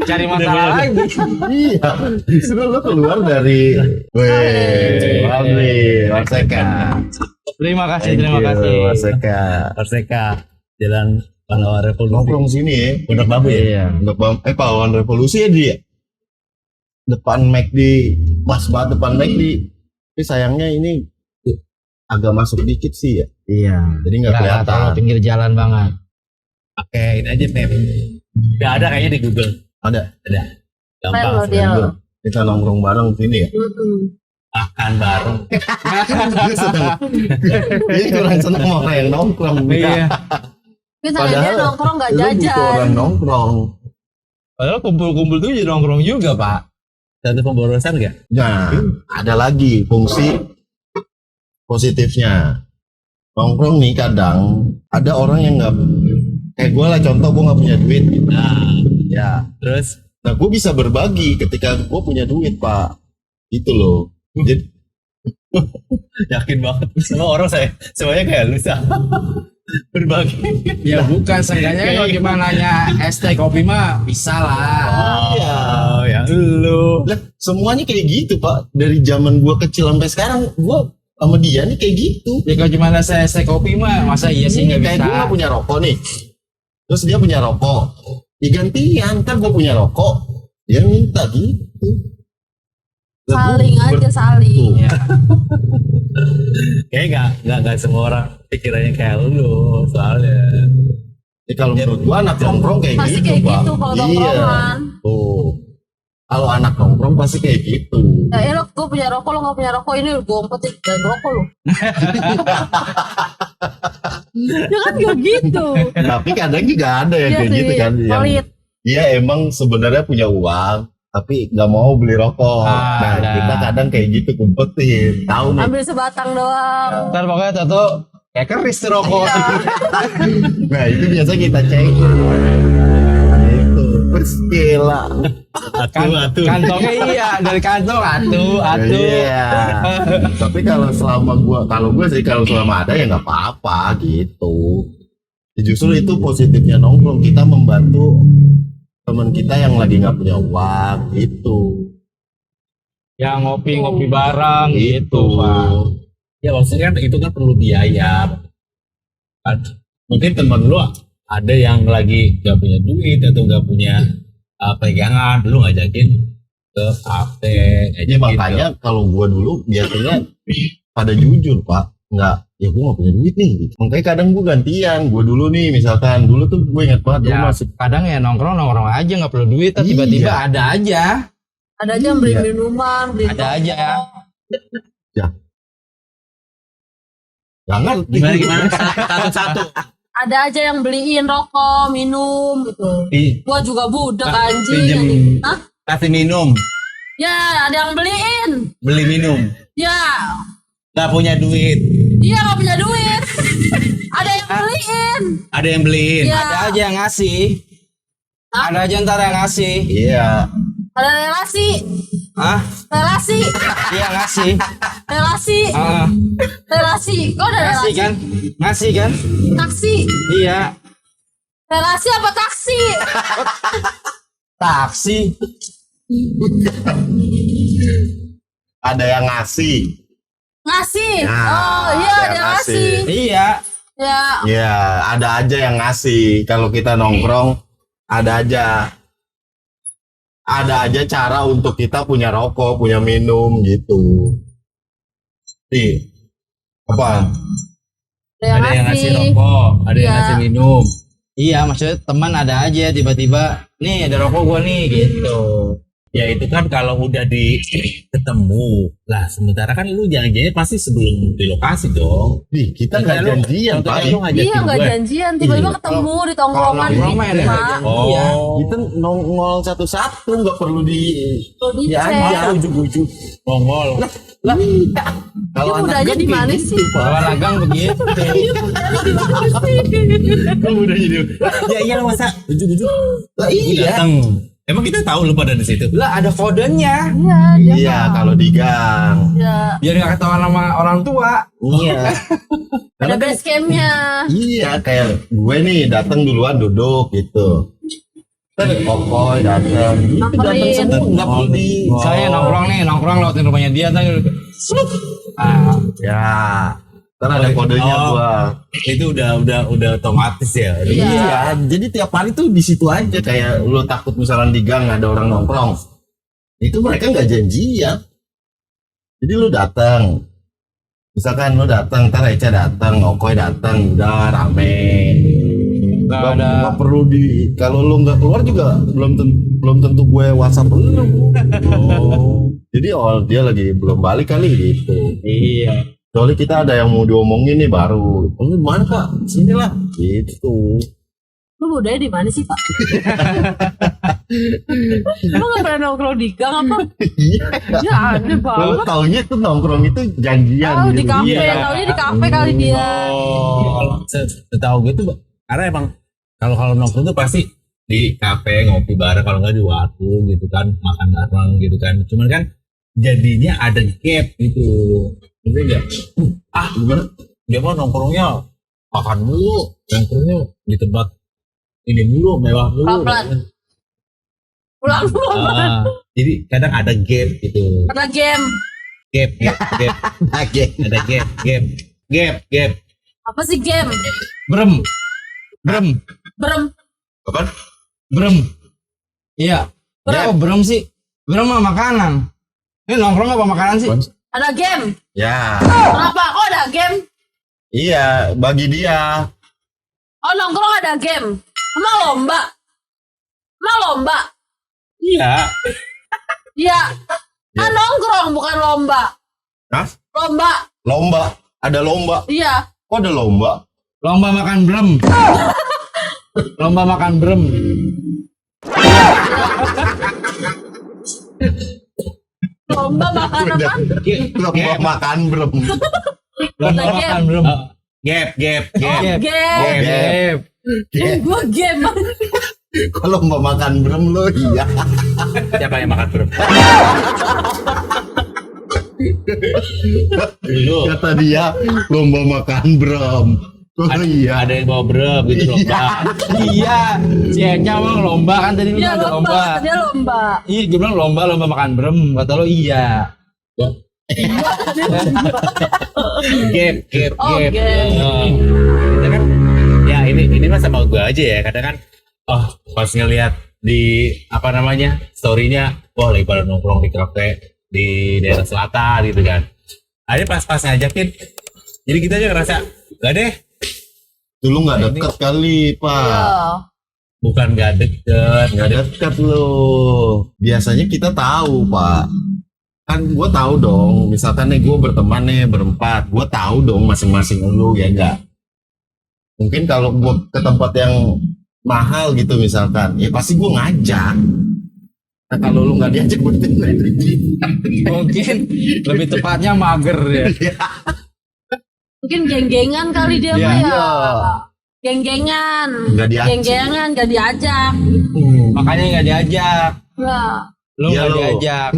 [SPEAKER 3] cari masalah lagi.
[SPEAKER 2] Iya, justru lo keluar dari, Warseka.
[SPEAKER 3] Terima kasih,
[SPEAKER 2] Thank
[SPEAKER 3] terima
[SPEAKER 2] you,
[SPEAKER 3] kasih.
[SPEAKER 2] Warseka.
[SPEAKER 1] Perseka Jalan Pahlawan Revolusi.
[SPEAKER 2] Nongkrong sini ya.
[SPEAKER 1] Pondok Bambu ya.
[SPEAKER 3] Iya.
[SPEAKER 2] Pahlawan Revolusi ya dia. Depan McD, pas banget depan McD. Tapi sayangnya ini agak masuk dikit sih ya.
[SPEAKER 3] Iya.
[SPEAKER 2] Jadi nggak
[SPEAKER 3] Nggak terlalu
[SPEAKER 2] kelihatan.
[SPEAKER 3] pinggir jalan banget.
[SPEAKER 1] Pakai ini aja map. Udah ada kayaknya di Google.
[SPEAKER 2] Ada.
[SPEAKER 1] Ada.
[SPEAKER 4] Keren
[SPEAKER 1] Gampang.
[SPEAKER 4] loh dia loh.
[SPEAKER 2] Kita nongkrong bareng sini ya.
[SPEAKER 1] Makan bareng.
[SPEAKER 2] Dia seneng. Dia kurang seneng sama orang yang nongkrong.
[SPEAKER 3] Iya.
[SPEAKER 4] Kita dia nongkrong gak
[SPEAKER 2] Lu butuh
[SPEAKER 4] jajan.
[SPEAKER 2] orang nongkrong.
[SPEAKER 3] Padahal kumpul-kumpul tuh jadi nongkrong juga, Pak.
[SPEAKER 1] Satu pemborosan nggak?
[SPEAKER 2] Nah, ada lagi fungsi positifnya. Nongkrong nih kadang ada orang yang nggak kayak gue lah, contoh gue nggak punya duit.
[SPEAKER 1] Nah,
[SPEAKER 2] Ya,
[SPEAKER 1] terus
[SPEAKER 2] nah gue bisa berbagi ketika gue punya duit, Pak. Itu loh. Jadi
[SPEAKER 1] yakin banget semua orang semuanya kayak lu sah. Berbagi.
[SPEAKER 3] Ya bukan, seenggaknya kan kalau cuma nanya es teh kopi mah bisa lah.
[SPEAKER 1] Oh, ya lu.
[SPEAKER 2] lah, semuanya kayak gitu, Pak. Dari zaman gue kecil sampai sekarang, gue sama dia nih kayak gitu.
[SPEAKER 3] Ya kalau cuma nanya es teh kopi mah masa iya sih nggak
[SPEAKER 2] Kayak
[SPEAKER 3] bisa.
[SPEAKER 2] gue nggak punya rokok nih, terus dia punya rokok, digantian. Ntar gue punya rokok, dia minta gitu. Lah,
[SPEAKER 4] Saling
[SPEAKER 2] gua
[SPEAKER 4] aja saling.
[SPEAKER 3] Ya.
[SPEAKER 1] Kayak nggak semua orang pikirannya kayak lu soalnya.
[SPEAKER 2] Ya, kalau menurut gua anak nongkrong kayak
[SPEAKER 4] Pasti
[SPEAKER 2] gitu,
[SPEAKER 4] kayak
[SPEAKER 2] Pak.
[SPEAKER 4] gitu kalau
[SPEAKER 2] Iya.
[SPEAKER 4] nongkrongan.
[SPEAKER 2] Tuh. Kalau anak nongkrong pasti kayak gitu.
[SPEAKER 4] Ya lo gue punya rokok, lo gak punya rokok, ini gue umpetin dan rokok lo. Ya kan gak gitu.
[SPEAKER 2] Tapi kadang juga ada yang
[SPEAKER 4] Iya
[SPEAKER 2] kayak
[SPEAKER 4] sih,
[SPEAKER 2] gitu kan, yang
[SPEAKER 4] pelit.
[SPEAKER 2] dia emang sebenarnya punya uang tapi nggak mau beli rokok. Nah,
[SPEAKER 3] ada.
[SPEAKER 2] kita kadang kayak gitu kumpetin. Tahu nih.
[SPEAKER 4] Ambil sebatang doang.
[SPEAKER 3] Ntar pokoknya tato kayak keris tuh rokok.
[SPEAKER 2] Nah, itu biasa kita cek. Itu berskela.
[SPEAKER 1] Atuh.
[SPEAKER 3] Kantongnya iya dari kantong atuh.
[SPEAKER 2] Iya. Tapi kalau gue sih kalau selama ada ya nggak apa-apa gitu. Ya, justru itu positifnya nongkrong, kita membantu teman kita yang lagi nggak punya uang gitu.
[SPEAKER 3] Ya ngopi bareng
[SPEAKER 2] Gitu.
[SPEAKER 3] gitu, Pak.
[SPEAKER 1] Ya maksudnya kan itu kan perlu biaya. Kan, mungkin temen lu ada yang lagi nggak punya duit atau nggak punya pegangan, lu ngajakin ke kafe.
[SPEAKER 2] Ya makanya kalau gue dulu biasanya pada jujur, Pak, nggak, ya gue nggak punya duit nih. Makanya kadang gue gantian, gue dulu nih misalkan dulu tuh gue ingat banget dulu
[SPEAKER 3] Ya
[SPEAKER 2] masih
[SPEAKER 3] kadang ya nongkrong aja nggak perlu duit, tapi tiba-tiba
[SPEAKER 2] Iya.
[SPEAKER 3] ada aja.
[SPEAKER 4] Ada aja yang beli
[SPEAKER 2] Iya.
[SPEAKER 4] minuman, beli
[SPEAKER 3] Ada aja.
[SPEAKER 2] nggak ngerti.
[SPEAKER 1] Gimana satu-satu.
[SPEAKER 4] Ada aja yang beliin rokok, minum gitu. Gua juga budak anjing.
[SPEAKER 1] Pinjem.
[SPEAKER 4] Hah?
[SPEAKER 1] Kasih minum,
[SPEAKER 4] Ya, ada yang beliin.
[SPEAKER 1] beli minum,
[SPEAKER 4] Ya,
[SPEAKER 1] nggak punya duit,
[SPEAKER 4] iya gak punya duit. Ada yang beliin.
[SPEAKER 1] ada yang beliin.
[SPEAKER 4] Ya,
[SPEAKER 3] Ada aja yang ngasih. Ada aja ntar yang ngasih.
[SPEAKER 2] Iya.
[SPEAKER 4] ada relasi.
[SPEAKER 3] Hah?
[SPEAKER 4] Relasi.
[SPEAKER 3] Iya ngasih.
[SPEAKER 4] Relasi.
[SPEAKER 3] Ah,
[SPEAKER 4] Relasi. Kok ada
[SPEAKER 3] ngasih
[SPEAKER 4] relasi?
[SPEAKER 3] kan? Ngasih kan?
[SPEAKER 4] Taksi.
[SPEAKER 3] Iya.
[SPEAKER 4] Relasi apa taksi?
[SPEAKER 3] Taksi.
[SPEAKER 2] Ada yang ngasih.
[SPEAKER 4] Ngasih.
[SPEAKER 2] Nah,
[SPEAKER 4] Oh iya,
[SPEAKER 2] ada
[SPEAKER 4] ada
[SPEAKER 2] yang
[SPEAKER 4] ngasih.
[SPEAKER 3] Iya.
[SPEAKER 4] Ya,
[SPEAKER 2] Ya, ada aja yang ngasih. Kalau kita nongkrong, ada aja cara untuk kita punya rokok, punya minum gitu. Nih, apa?
[SPEAKER 1] Ada yang ngasih rokok, ada yang
[SPEAKER 4] Iya.
[SPEAKER 1] ngasih minum.
[SPEAKER 3] Iya, maksudnya teman ada aja tiba-tiba, nih ada rokok gua nih gitu.
[SPEAKER 1] Ya itu kan kalau udah ketemu lah, sementara kan lu janjiannya pasti sebelum di lokasi dong.
[SPEAKER 2] Nih, kita nggak
[SPEAKER 1] Contohnya lu-
[SPEAKER 2] janjian, Pak.
[SPEAKER 1] contohnya lu ngajakin
[SPEAKER 4] iya nggak
[SPEAKER 1] gue.
[SPEAKER 4] janjian. Tiba-tiba
[SPEAKER 2] Iya.
[SPEAKER 4] ketemu di
[SPEAKER 3] Kalau
[SPEAKER 4] tongkrongan.
[SPEAKER 3] nongkrong mah ada
[SPEAKER 4] Pak.
[SPEAKER 3] janjian. Iya.
[SPEAKER 2] Kita nongol satu-satu, nggak perlu di
[SPEAKER 4] Perlu dicek.
[SPEAKER 2] diajak.
[SPEAKER 1] Ujuk-ujuk ngomol.
[SPEAKER 2] Lah,
[SPEAKER 4] Dia
[SPEAKER 2] kalau anak
[SPEAKER 4] mudanya
[SPEAKER 2] gang
[SPEAKER 4] di
[SPEAKER 2] kayak
[SPEAKER 4] mana
[SPEAKER 2] gitu,
[SPEAKER 4] sih?
[SPEAKER 2] Pak.
[SPEAKER 3] Kalau dagang begitu.
[SPEAKER 1] Kamu udah jadi. Ya iya masa ujuk-ujuk.
[SPEAKER 2] Lah,
[SPEAKER 1] Gue
[SPEAKER 2] iya.
[SPEAKER 1] dateng. Emang kita tahu lu pada di situ.
[SPEAKER 3] Lah ada kodenya.
[SPEAKER 4] Iya, dia
[SPEAKER 2] Iya, kalau di gang.
[SPEAKER 4] ya.
[SPEAKER 3] Biar nggak ketahuan sama orang tua.
[SPEAKER 2] Iya.
[SPEAKER 4] Ada
[SPEAKER 2] Karena kan
[SPEAKER 4] base campnya.
[SPEAKER 2] iya, kayak gue nih datang duluan duduk gitu. Terus Okoy datang, gitu datang semua, nggak perlu di.
[SPEAKER 3] Saya nongkrong lewatin rumahnya dia tadi. Ah,
[SPEAKER 2] Ya, ntar ada kodenya
[SPEAKER 1] Oh.
[SPEAKER 2] gua.
[SPEAKER 1] Itu udah otomatis ya.
[SPEAKER 2] Iya, jadi tiap hari tuh di situ aja, kayak lu takut misalkan di gang ada orang nongkrong. Itu mereka nggak janjian. Jadi lu datang, Misalkan lu datang, ntar Eca datang, Okoy datang, udah rame.
[SPEAKER 3] Nggak ada.
[SPEAKER 2] Nggak perlu kalau lu nggak keluar juga belum tentu gue WhatsApp lu. Oh. Jadi dia lagi belum balik kali gitu.
[SPEAKER 3] Iya.
[SPEAKER 2] Soalnya kita ada yang mau diomongin nih baru. Lu mana Pak? Sini lah. Gitu.
[SPEAKER 4] Lu budaya di mana sih Pak? Emang gak pernah nongkrong di gang apa?
[SPEAKER 2] Iya.
[SPEAKER 4] Ya aneh
[SPEAKER 2] Lu
[SPEAKER 4] banget.
[SPEAKER 2] taunya tuh nongkrong itu janjian.
[SPEAKER 4] Tahu di
[SPEAKER 2] gitu.
[SPEAKER 4] kafe,
[SPEAKER 1] Iya.
[SPEAKER 4] taunya di kafe kali dia.
[SPEAKER 1] Kalau setahu gue tuh karena emang kalau nongkrong tuh pasti di kafe ngopi bareng, kalau nggak di warung gitu kan, makan bareng gitu kan. Cuman kan jadinya ada gap gitu, bener nggak? Gimana? Dia mau nongkrongnya makan mulu, nongkrongnya di tempat ini mulu, mewah mulu.
[SPEAKER 4] Pelan-pelan. Pulang
[SPEAKER 1] Jadi kadang ada gap gitu,
[SPEAKER 4] karena game.
[SPEAKER 1] gap.
[SPEAKER 2] Oke.
[SPEAKER 1] Ada gap.
[SPEAKER 4] Apa sih game?
[SPEAKER 3] Brem.
[SPEAKER 4] Berem.
[SPEAKER 2] Apa?
[SPEAKER 3] Brem. Iya. Kok brem sih? Brem mah makanan. Ini nongkrong apa makanan sih?
[SPEAKER 4] Ada game.
[SPEAKER 2] Ya.
[SPEAKER 4] Kenapa? Kok ada game?
[SPEAKER 2] Iya, bagi dia.
[SPEAKER 4] Oh nongkrong ada game. Emang lomba?
[SPEAKER 1] Iya.
[SPEAKER 4] Iya. Kan nongkrong bukan lomba.
[SPEAKER 2] Hah?
[SPEAKER 4] Lomba.
[SPEAKER 2] Ada lomba.
[SPEAKER 4] Iya.
[SPEAKER 2] Kok ada lomba?
[SPEAKER 3] Lomba makan brem. Lomba makan brem.
[SPEAKER 4] Lomba makan apa?
[SPEAKER 2] Lomba makan bro.
[SPEAKER 3] Lomba
[SPEAKER 4] Ada
[SPEAKER 3] makan
[SPEAKER 4] game.
[SPEAKER 3] brem.
[SPEAKER 1] Gap.
[SPEAKER 4] Game.
[SPEAKER 3] Gap.
[SPEAKER 4] Gue game.
[SPEAKER 2] Kok lomba makan bro lo iya.
[SPEAKER 1] Siapa yang makan bro? Dulu
[SPEAKER 2] Kata dia lomba makan bro. Oh iya.
[SPEAKER 1] ada yang bawa brem gitu lomba.
[SPEAKER 3] Iya. Si Eca emang lomba kan tadi lu
[SPEAKER 4] Iya
[SPEAKER 3] ada
[SPEAKER 4] lomba.
[SPEAKER 3] lomba.
[SPEAKER 4] Dia lomba.
[SPEAKER 3] Iya, gue bilang lomba makan brem. Kata lo iya.
[SPEAKER 1] Gap.
[SPEAKER 4] Oh, gap.
[SPEAKER 1] Kita kan, ya ini mah sama gue aja ya. Kadang kan, pas ngeliat di apa namanya storynya, wah lagi pada nongkrong di kafe di daerah selatan gitu kan. Akhirnya pas ngajakin, jadi kita aja ngerasa, gak deh,
[SPEAKER 2] Dulu nggak deket kali Pak.
[SPEAKER 4] Iya.
[SPEAKER 1] bukan gak deket.
[SPEAKER 2] Nggak deket lo. Biasanya kita tahu Pak. Kan gue tahu dong. Misalkan nih gue berteman nih berempat. Gue tahu dong masing-masing lu ya enggak. Mungkin kalau gue ke tempat yang mahal gitu misalkan, ya pasti gue ngajak. Nah kalau lu nggak diajak berarti nggak
[SPEAKER 3] Mungkin lebih tepatnya mager ya.
[SPEAKER 4] Mungkin geng-gengan kali dia
[SPEAKER 2] Iya.
[SPEAKER 4] mah ya. Geng-gengan.
[SPEAKER 2] Nggak diajak.
[SPEAKER 4] Geng-gengan gak diajak.
[SPEAKER 3] Makanya nggak diajak.
[SPEAKER 4] Ya.
[SPEAKER 3] Lu
[SPEAKER 2] Iya,
[SPEAKER 3] nggak
[SPEAKER 2] lu.
[SPEAKER 3] diajak.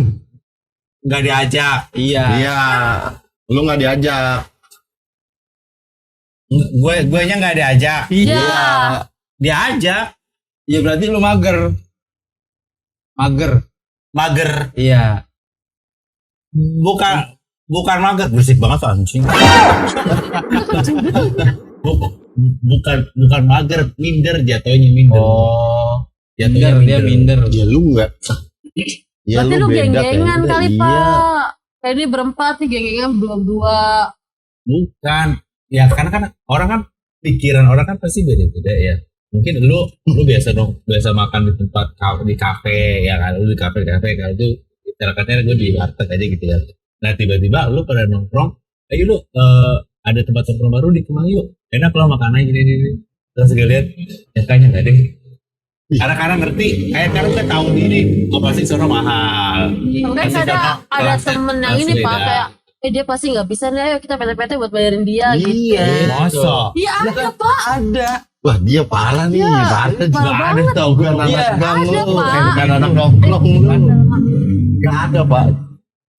[SPEAKER 1] Nggak diajak.
[SPEAKER 3] Iya.
[SPEAKER 2] Iya. Lu nggak diajak.
[SPEAKER 1] Gue nya nggak diajak.
[SPEAKER 4] Iya.
[SPEAKER 1] Diajak.
[SPEAKER 3] Iya berarti lu mager.
[SPEAKER 1] Mager.
[SPEAKER 3] Iya.
[SPEAKER 1] Bukan mager, berisik banget anjing. bukan mager, minder jatuhnya minder.
[SPEAKER 3] Oh.
[SPEAKER 1] Jatuhnya
[SPEAKER 3] Minder dia minder.
[SPEAKER 2] Ya lu nggak. Ya
[SPEAKER 4] Berarti lu
[SPEAKER 2] beda,
[SPEAKER 4] geng-gengan
[SPEAKER 2] beda.
[SPEAKER 4] kali
[SPEAKER 2] Iya.
[SPEAKER 4] Pak. Kayak ini berempat nih geng-gengan berdua.
[SPEAKER 1] Bukan. Ya karena kan orang kan pikiran orang kan pasti beda-beda ya. Mungkin lu biasa makan di tempat di kafe ya kan, lu di kafe kalau itu terkadang gue di warteg aja gitu ya. Nah tiba-tiba lu pada nongkrong, ayo lu ada tempat nongkrong baru di Kemang yuk, enak loh makanannya gini. Terus gue lihat, ya kayaknya nggak deh. Karena ngerti, kayak karena kita tahu diri, pasti sono mahal.
[SPEAKER 4] Mungkin
[SPEAKER 1] Pasti
[SPEAKER 4] ada
[SPEAKER 1] kelasnya
[SPEAKER 4] temen yang
[SPEAKER 1] kelas
[SPEAKER 4] ini Pak
[SPEAKER 1] beda.
[SPEAKER 4] kayak dia pasti nggak bisa nih, ayo kita PT-PT buat bayarin dia gitu.
[SPEAKER 2] Iya.
[SPEAKER 1] Masa?
[SPEAKER 4] Iya ada Pak.
[SPEAKER 3] Ada.
[SPEAKER 2] Wah dia parah nih.
[SPEAKER 4] Iya,
[SPEAKER 2] Parah juga
[SPEAKER 4] parah
[SPEAKER 2] ada
[SPEAKER 4] banget.
[SPEAKER 2] tau gue anak
[SPEAKER 3] Iya,
[SPEAKER 2] gang lu.
[SPEAKER 4] ada, Pak.
[SPEAKER 2] Bukan anak nongkrong lu. Gak ada Pak.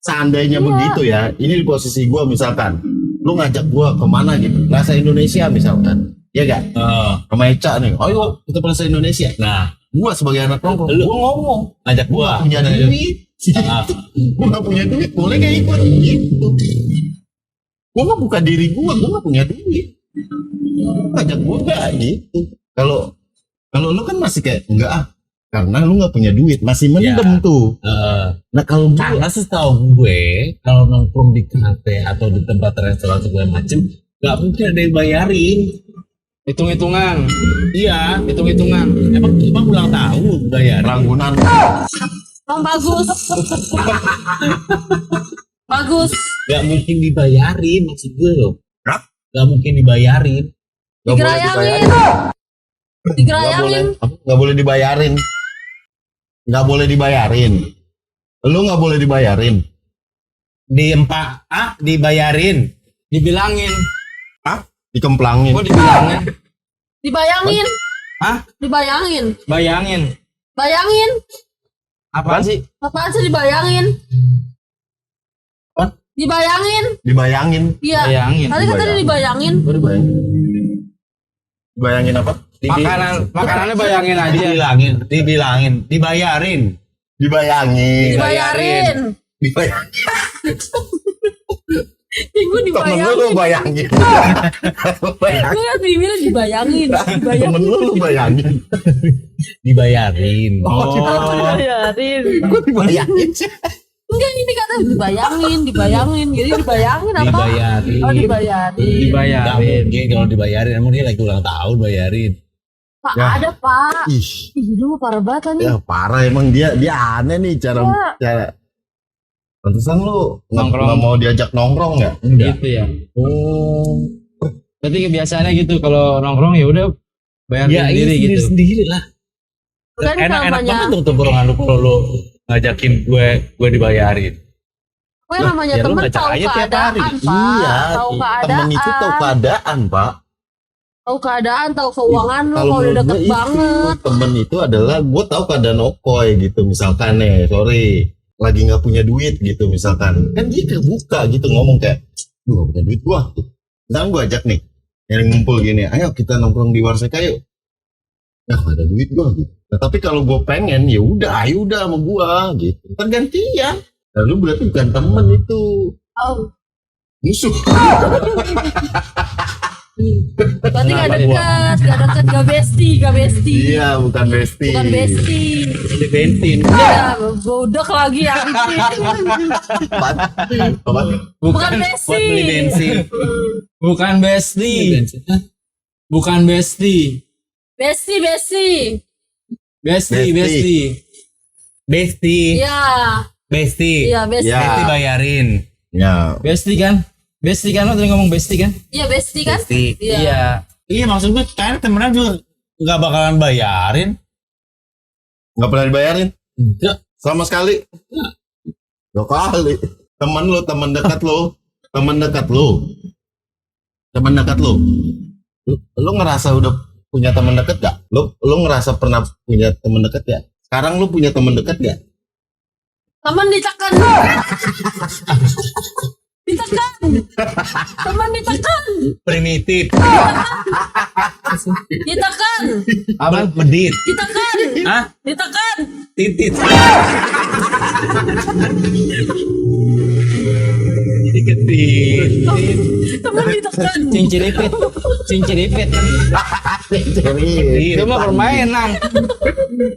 [SPEAKER 2] Seandainya
[SPEAKER 4] Iya.
[SPEAKER 2] begitu ya, ini di posisi gue misalkan, lu ngajak gue kemana gitu, Plaza Indonesia misalkan, ya gak? Sama Eca nih, ayo kita Plaza Indonesia.
[SPEAKER 1] Nah,
[SPEAKER 2] Gue sebagai anak nongkrong,
[SPEAKER 1] Lu-
[SPEAKER 2] gue ngomong,
[SPEAKER 1] ngajak
[SPEAKER 2] gue
[SPEAKER 1] gua.
[SPEAKER 2] gak punya duit,
[SPEAKER 1] Ah.
[SPEAKER 2] gue gak punya duit, boleh gak ikut gitu. Gue mah bukan diri gue gak punya duit. Ngajak gue gak gitu. Kalau lu kan masih kayak enggak karena lu nggak punya duit, masih mendem tuh. Nah kalau
[SPEAKER 1] Karena setahu gue kalau nongkrong di kafe atau di tempat restoran segala macem nggak mungkin ada yang bayarin.
[SPEAKER 3] Hitung-hitungan.
[SPEAKER 1] Iya,
[SPEAKER 3] Hitung-hitungan.
[SPEAKER 1] emang ulang tahun bayarin.
[SPEAKER 2] Ranggunan
[SPEAKER 4] Bang bagus. Bagus.
[SPEAKER 1] Nggak mungkin dibayarin maksud gue loh.
[SPEAKER 2] Hah?
[SPEAKER 1] Nggak mungkin dibayarin.
[SPEAKER 2] nggak boleh
[SPEAKER 4] Digerayangin.
[SPEAKER 2] dibayarin.
[SPEAKER 4] Digerayangin.
[SPEAKER 2] Nggak boleh dibayarin. Nggak boleh dibayarin. Lu nggak boleh dibayarin.
[SPEAKER 1] Dibayarin.
[SPEAKER 3] Dibilangin.
[SPEAKER 2] Dikemplangin.
[SPEAKER 3] Kok dibilangin?
[SPEAKER 4] Dibayangin.
[SPEAKER 3] Hah?
[SPEAKER 4] Dibayangin.
[SPEAKER 3] Bayangin.
[SPEAKER 4] Bayangin.
[SPEAKER 3] Apaan sih?
[SPEAKER 4] Apaan sih dibayangin?
[SPEAKER 2] Apa?
[SPEAKER 4] Dibayangin.
[SPEAKER 2] Dibayangin.
[SPEAKER 4] Iya.
[SPEAKER 3] Bayangin.
[SPEAKER 4] Tadi kan tadi dibayangin.
[SPEAKER 2] Gua dibayangin. Dibayangin apa?
[SPEAKER 3] Makanannya bayangin aja.
[SPEAKER 1] Dibilangin, dibayarin.
[SPEAKER 2] Dibayangin.
[SPEAKER 4] Dibayarin.
[SPEAKER 2] Dibayangin.
[SPEAKER 4] Gue
[SPEAKER 2] Temen
[SPEAKER 4] dibayangin.
[SPEAKER 2] lu bayangin.
[SPEAKER 4] Gue kan bilang dibayangin.
[SPEAKER 2] Temen lu bayangin.
[SPEAKER 1] Dibayarin.
[SPEAKER 4] Dibayarin.
[SPEAKER 2] Kok dibayangin sih?
[SPEAKER 4] Enggak, ini kata dibayangin. Jadi dibayangin apa?
[SPEAKER 1] Dibayarin.
[SPEAKER 4] Oh, dibayarin.
[SPEAKER 1] Nggak
[SPEAKER 3] Dibayarin.
[SPEAKER 1] mungkin kalau dibayarin, emang dia lagi ulang tahun bayarin.
[SPEAKER 4] Pak,
[SPEAKER 2] Ya.
[SPEAKER 4] ada Pak.
[SPEAKER 2] Ih,
[SPEAKER 4] Ih, lu parah banget nih.
[SPEAKER 2] ya parah emang dia aneh nih
[SPEAKER 4] Ya.
[SPEAKER 2] cara. Pantesan lu
[SPEAKER 3] Nongkrong.
[SPEAKER 2] nggak mau diajak nongkrong ya?
[SPEAKER 3] Gitu ya.
[SPEAKER 2] Oh,
[SPEAKER 3] Berarti kebiasaannya gitu kalau nongkrong ya udah bayar
[SPEAKER 1] Ya
[SPEAKER 3] sendiri
[SPEAKER 1] ini
[SPEAKER 3] gitu.
[SPEAKER 1] sendiri lah.
[SPEAKER 4] Kan
[SPEAKER 1] Enak
[SPEAKER 4] namanya,
[SPEAKER 1] banget tuh tongkrongan lu kalau lu ngajakin gue dibayarin.
[SPEAKER 4] gue namanya
[SPEAKER 1] Ya, lu
[SPEAKER 4] temen
[SPEAKER 1] ngajak
[SPEAKER 4] tahu
[SPEAKER 1] aja tiap
[SPEAKER 4] keadaan,
[SPEAKER 1] hari.
[SPEAKER 4] Pak.
[SPEAKER 2] iya.
[SPEAKER 4] Tahu
[SPEAKER 2] Temen
[SPEAKER 4] keadaan.
[SPEAKER 2] itu tahu keadaan, Pak.
[SPEAKER 4] Tahu keadaan, tahu keuangan lu
[SPEAKER 2] Kalau
[SPEAKER 4] kalau udah
[SPEAKER 2] menurut
[SPEAKER 4] deket
[SPEAKER 2] gue itu,
[SPEAKER 4] banget.
[SPEAKER 2] temen itu adalah gue tahu keadaan Okoy gitu misalkan nih, sorry lagi nggak punya duit gitu misalkan, kan dia terbuka gitu ngomong kayak, duh nggak punya duit gua. Sekarang gue ajak nih, yang ngumpul gini, ayo kita nongkrong di Warseka yuk. Ya nggak ada duit gua. Gitu. Nah, tapi kalau gue pengen ya udah, ayo udah sama gua gitu. Kan gantian. Lalu berarti bukan temen itu,
[SPEAKER 4] Oh,
[SPEAKER 2] musuh.
[SPEAKER 4] berarti gak deket, gak besti.
[SPEAKER 2] Iya, bukan bestie.
[SPEAKER 4] Bukan besti.
[SPEAKER 1] Di bensin.
[SPEAKER 4] Ya, bodoh lagi ya.
[SPEAKER 2] Apa?
[SPEAKER 4] Bukan
[SPEAKER 1] Buat
[SPEAKER 4] besti.
[SPEAKER 1] beli bensin.
[SPEAKER 3] Bukan bestie.
[SPEAKER 1] Bensin. Hah?
[SPEAKER 3] Bukan bestie.
[SPEAKER 4] Besti.
[SPEAKER 3] Bestie,
[SPEAKER 2] Bestie.
[SPEAKER 3] bestie.
[SPEAKER 1] Besti.
[SPEAKER 4] Iya,
[SPEAKER 1] Besti.
[SPEAKER 4] iya besti.
[SPEAKER 2] Ya.
[SPEAKER 1] Besti bayarin.
[SPEAKER 2] Ya,
[SPEAKER 3] Bestie kan? Bestie kan lo tadi ngomong bestie kan?
[SPEAKER 4] Iya besti kan?
[SPEAKER 1] Besti.
[SPEAKER 4] Iya.
[SPEAKER 1] Iya maksud gue kan temenan juga nggak bakalan bayarin.
[SPEAKER 2] nggak pernah dibayarin
[SPEAKER 1] Enggak.
[SPEAKER 2] sama sekali. Dua kali. Temen lu, temen dekat lu, temen dekat lu, temen dekat lu. Lu ngerasa udah punya temen dekat gak? Lu ngerasa pernah punya temen dekat gak? Sekarang lu punya temen dekat gak?
[SPEAKER 4] Temen ditekan. Ditekan. Temen ditekan.
[SPEAKER 1] Primitif.
[SPEAKER 4] Ditekan.
[SPEAKER 3] Apa?
[SPEAKER 1] Medit.
[SPEAKER 4] Ditekan.
[SPEAKER 1] Hah?
[SPEAKER 4] Ditekan.
[SPEAKER 1] Titit. Diketit.
[SPEAKER 4] Temen ditekan.
[SPEAKER 3] Cinciripit. Cinciripit. Itu mah permainan.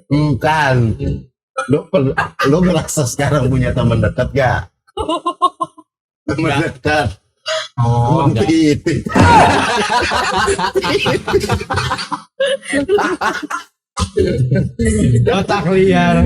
[SPEAKER 2] Bukan. Lu ngerasa sekarang punya temen dekat gak? Temen dekat.
[SPEAKER 3] Oh, enggak.
[SPEAKER 2] Titit.
[SPEAKER 3] Otak liar.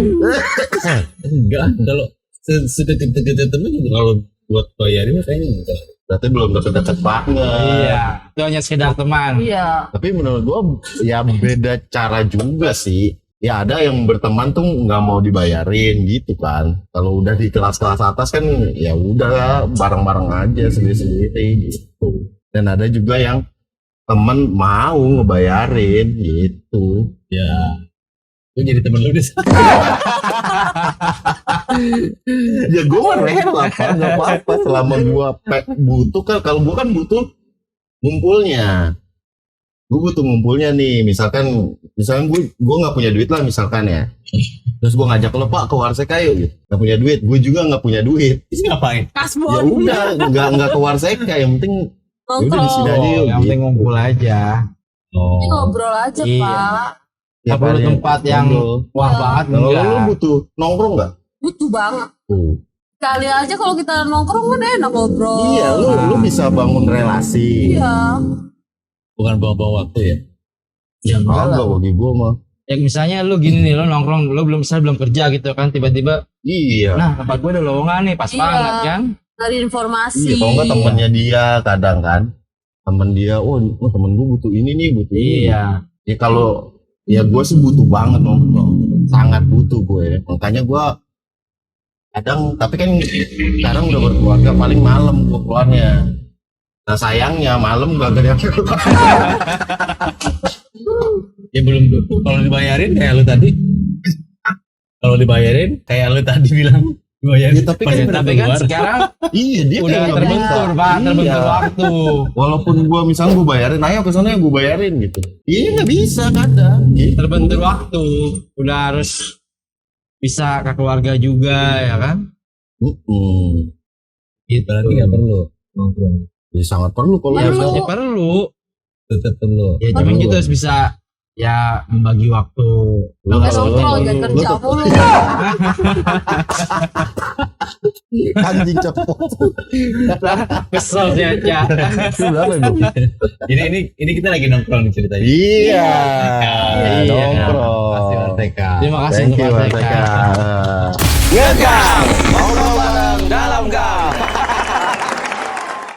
[SPEAKER 1] Enggak. Kalau sedekat-dekat temen juga kalau buat bayarin mah kayaknya enggak.
[SPEAKER 2] Berarti belum deket-deket banget.
[SPEAKER 3] Iya. Itu hanya sekedar teman.
[SPEAKER 4] Iya.
[SPEAKER 2] Tapi menurut gua ya beda cara juga sih. Ya ada yang berteman tuh nggak mau dibayarin gitu kan. Kalau udah di kelas-kelas atas kan ya udah bareng-bareng aja sendiri-sendiri gitu. Dan ada juga yang temen mau ngebayarin gitu.
[SPEAKER 1] Ya. Gue jadi temen lu deh.
[SPEAKER 2] Ya gua rela apa nggak apa-apa selama gua butuh kan. Kalau gua kan butuh ngumpulnya. Gue butuh ngumpulnya nih, misalkan gue nggak punya duit lah misalkan ya, terus gue ngajak lo Pak ke Warseka yuk, gitu. Nggak punya duit, gue juga nggak punya duit,
[SPEAKER 1] Terus ngapain?
[SPEAKER 4] Kasbon.
[SPEAKER 2] ya udah nggak ke Warseka, yang penting ya udah di sini aja yuk.
[SPEAKER 3] Yang penting ngumpul aja.
[SPEAKER 4] Ini ngobrol aja
[SPEAKER 3] Iya.
[SPEAKER 4] Pak.
[SPEAKER 3] Nggak perlu tempat yang wah banget
[SPEAKER 2] Kalau
[SPEAKER 3] enggak.
[SPEAKER 2] lo butuh nongkrong nggak?
[SPEAKER 4] butuh banget.
[SPEAKER 2] Tuh.
[SPEAKER 4] Kali aja kalau kita nongkrong kan enak ngobrol.
[SPEAKER 2] Iya, lu bisa bangun relasi.
[SPEAKER 4] Iya.
[SPEAKER 1] Bukan buang-buang waktu ya.
[SPEAKER 3] Ya
[SPEAKER 2] Kagak bagi gua mah.
[SPEAKER 3] Ya misalnya lu gini nih, lu nongkrong, lu belum kerja gitu kan, tiba-tiba,
[SPEAKER 2] Iya.
[SPEAKER 3] nah tempat gue ada lowongan nih, pas
[SPEAKER 4] Iya.
[SPEAKER 3] banget kan.
[SPEAKER 4] Dari informasi.
[SPEAKER 2] Iya, kalau enggak temennya dia kadang kan. Temen dia, oh temen gua butuh ini nih, butuh ini.
[SPEAKER 3] Iya.
[SPEAKER 2] Ya kalau ya gua sih butuh banget nongkrong. Sangat butuh gue. Makanya gua kadang, tapi kan sekarang udah berkeluarga, paling malam gua keluarnya. Nah sayangnya malam gak ada yang keluar.
[SPEAKER 1] Ya belum, kalau dibayarin kayak lu tadi. Kalau dibayarin kayak lu tadi bilang dibayarin.
[SPEAKER 2] Ya, tapi kan-
[SPEAKER 1] Pas kita
[SPEAKER 3] Tapi kan
[SPEAKER 1] keluar.
[SPEAKER 3] sekarang
[SPEAKER 2] Iya dia
[SPEAKER 3] udah
[SPEAKER 2] kayak nggak
[SPEAKER 3] terbentur
[SPEAKER 2] bisa.
[SPEAKER 3] Pak, terbentur
[SPEAKER 2] Iya.
[SPEAKER 3] waktu.
[SPEAKER 2] Walaupun gua misalnya gua bayarin, ayo ke sana gua bayarin gitu. Iya nggak bisa kadang. Gitu.
[SPEAKER 3] Terbentur waktu. Udah harus bisa ke keluarga juga ya kan.
[SPEAKER 1] Gitu, berarti nggak perlu nongkrong.
[SPEAKER 2] Ya sangat perlu kalau
[SPEAKER 3] Ya,
[SPEAKER 4] Perlu.
[SPEAKER 3] ya perlu.
[SPEAKER 1] Tetap perlu.
[SPEAKER 3] Ya cuman kita harus bisa ya membagi waktu.
[SPEAKER 2] Lu
[SPEAKER 4] Udah
[SPEAKER 2] kalau-
[SPEAKER 4] nongkrong
[SPEAKER 2] lu-
[SPEAKER 4] jangan
[SPEAKER 2] lu
[SPEAKER 4] kerja
[SPEAKER 2] tetap-
[SPEAKER 4] mulu.
[SPEAKER 2] anjing cepot.
[SPEAKER 3] Kesel sih aja.
[SPEAKER 2] Itu berapa itu?
[SPEAKER 1] Ini kita lagi nongkrong nih ceritanya.
[SPEAKER 2] Iya.
[SPEAKER 3] Iya.
[SPEAKER 2] Nongkrong.
[SPEAKER 1] Pasti RTK.
[SPEAKER 3] Terima kasih
[SPEAKER 2] Thank
[SPEAKER 3] untuk
[SPEAKER 2] you,
[SPEAKER 3] Mas Eka.
[SPEAKER 2] Eka. Ngekang